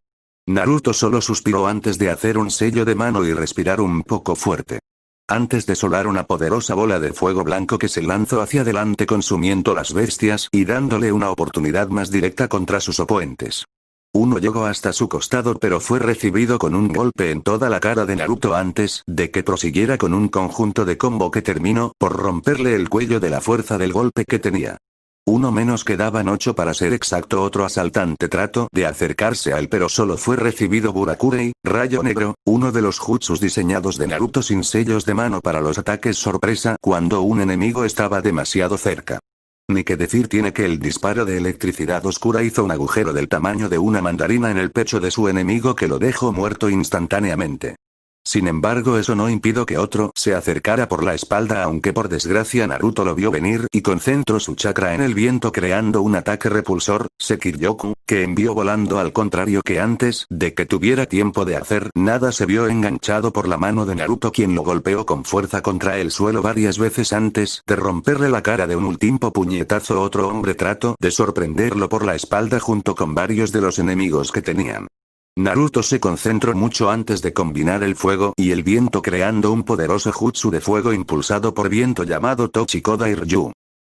Naruto solo suspiró antes de hacer un sello de mano y respirar un poco fuerte. Antes de solar una poderosa bola de fuego blanco que se lanzó hacia adelante consumiendo las bestias y dándole una oportunidad más directa contra sus oponentes. Uno llegó hasta su costado pero fue recibido con un golpe en toda la cara de Naruto antes de que prosiguiera con un conjunto de combo que terminó por romperle el cuello de la fuerza del golpe que tenía. Uno menos, quedaban 8 para ser exacto. Otro asaltante trató de acercarse a él pero solo fue recibido Burakurei, rayo negro, uno de los jutsus diseñados de Naruto sin sellos de mano para los ataques sorpresa cuando un enemigo estaba demasiado cerca. Ni que decir tiene que el disparo de electricidad oscura hizo un agujero del tamaño de una mandarina en el pecho de su enemigo que lo dejó muerto instantáneamente. Sin embargo, eso no impidió que otro se acercara por la espalda, aunque por desgracia Naruto lo vio venir y concentró su chakra en el viento creando un ataque repulsor, Sekiryoku, que envió volando al contrario que antes de que tuviera tiempo de hacer nada se vio enganchado por la mano de Naruto, quien lo golpeó con fuerza contra el suelo varias veces antes de romperle la cara de un último puñetazo. Otro hombre trató de sorprenderlo por la espalda junto con varios de los enemigos que tenían. Naruto se concentró mucho antes de combinar el fuego y el viento creando un poderoso jutsu de fuego impulsado por viento llamado Tochikoda Ryu.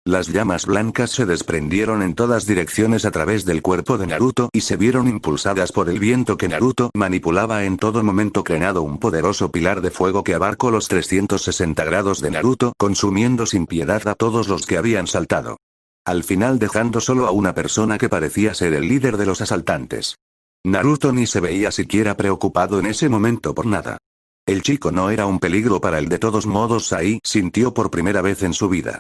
Las llamas blancas se desprendieron en todas direcciones a través del cuerpo de Naruto y se vieron impulsadas por el viento que Naruto manipulaba en todo momento, creando un poderoso pilar de fuego que abarcó los 360 grados de Naruto, consumiendo sin piedad a todos los que habían saltado. Al final dejando solo a una persona que parecía ser el líder de los asaltantes. Naruto ni se veía siquiera preocupado en ese momento por nada. El chico no era un peligro para él. De todos modos, ahí sintió por primera vez en su vida.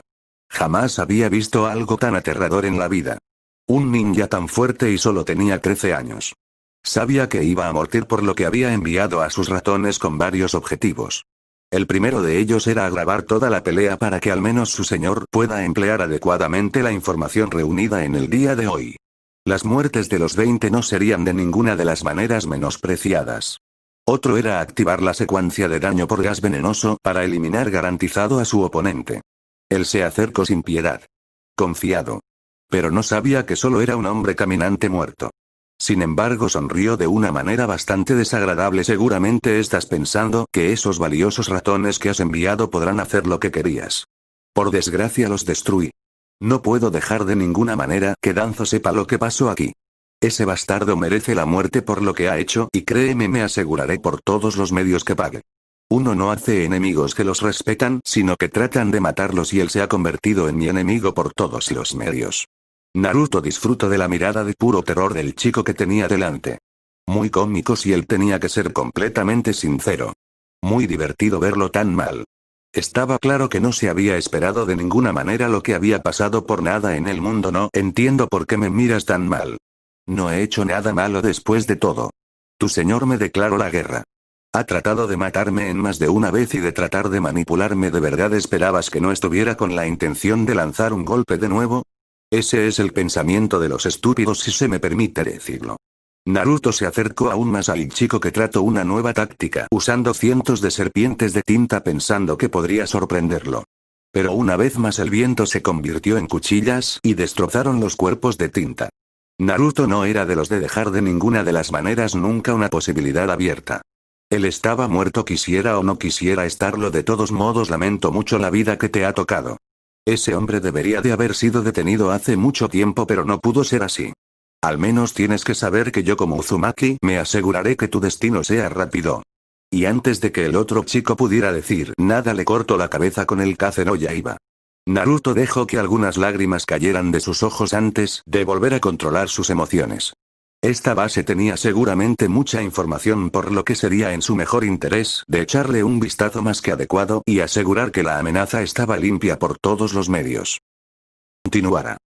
Jamás había visto algo tan aterrador en la vida. Un ninja tan fuerte y solo tenía 13 años. Sabía que iba a morir por lo que había enviado a sus ratones con varios objetivos. El primero de ellos era agravar toda la pelea para que al menos su señor pueda emplear adecuadamente la información reunida en el día de hoy. Las muertes de los 20 no serían de ninguna de las maneras menospreciadas. Otro era activar la secuencia de daño por gas venenoso para eliminar garantizado a su oponente. Él se acercó sin piedad. Confiado. Pero no sabía que solo era un hombre caminante muerto. Sin embargo, sonrió de una manera bastante desagradable. Seguramente estás pensando que esos valiosos ratones que has enviado podrán hacer lo que querías. Por desgracia los destruí. No puedo dejar de ninguna manera que Danzo sepa lo que pasó aquí. Ese bastardo merece la muerte por lo que ha hecho y créeme, me aseguraré por todos los medios que pague. Uno no hace enemigos que los respetan, sino que tratan de matarlos y él se ha convertido en mi enemigo por todos los medios. Naruto disfrutó de la mirada de puro terror del chico que tenía delante. Muy cómico si él tenía que ser completamente sincero. Muy divertido verlo tan mal. Estaba claro que no se había esperado de ninguna manera lo que había pasado. Por nada en el mundo no entiendo por qué me miras tan mal. No he hecho nada malo después de todo. Tu señor me declaró la guerra. Ha tratado de matarme en más de una vez y de tratar de manipularme. ¿De verdad esperabas que no estuviera con la intención de lanzar un golpe de nuevo? Ese es el pensamiento de los estúpidos, si se me permite decirlo. Naruto se acercó aún más al chico que trató una nueva táctica usando cientos de serpientes de tinta pensando que podría sorprenderlo. Pero una vez más el viento se convirtió en cuchillas y destrozaron los cuerpos de tinta. Naruto no era de los de dejar de ninguna de las maneras nunca una posibilidad abierta. Él estaba muerto, quisiera o no quisiera estarlo. De todos modos, lamento mucho la vida que te ha tocado. Ese hombre debería de haber sido detenido hace mucho tiempo, pero no pudo ser así. Al menos tienes que saber que yo como Uzumaki me aseguraré que tu destino sea rápido. Y antes de que el otro chico pudiera decir nada le cortó la cabeza con el Kaze no Yaiba. Naruto dejó que algunas lágrimas cayeran de sus ojos antes de volver a controlar sus emociones. Esta base tenía seguramente mucha información, por lo que sería en su mejor interés de echarle un vistazo más que adecuado y asegurar que la amenaza estaba limpia por todos los medios. Continuará.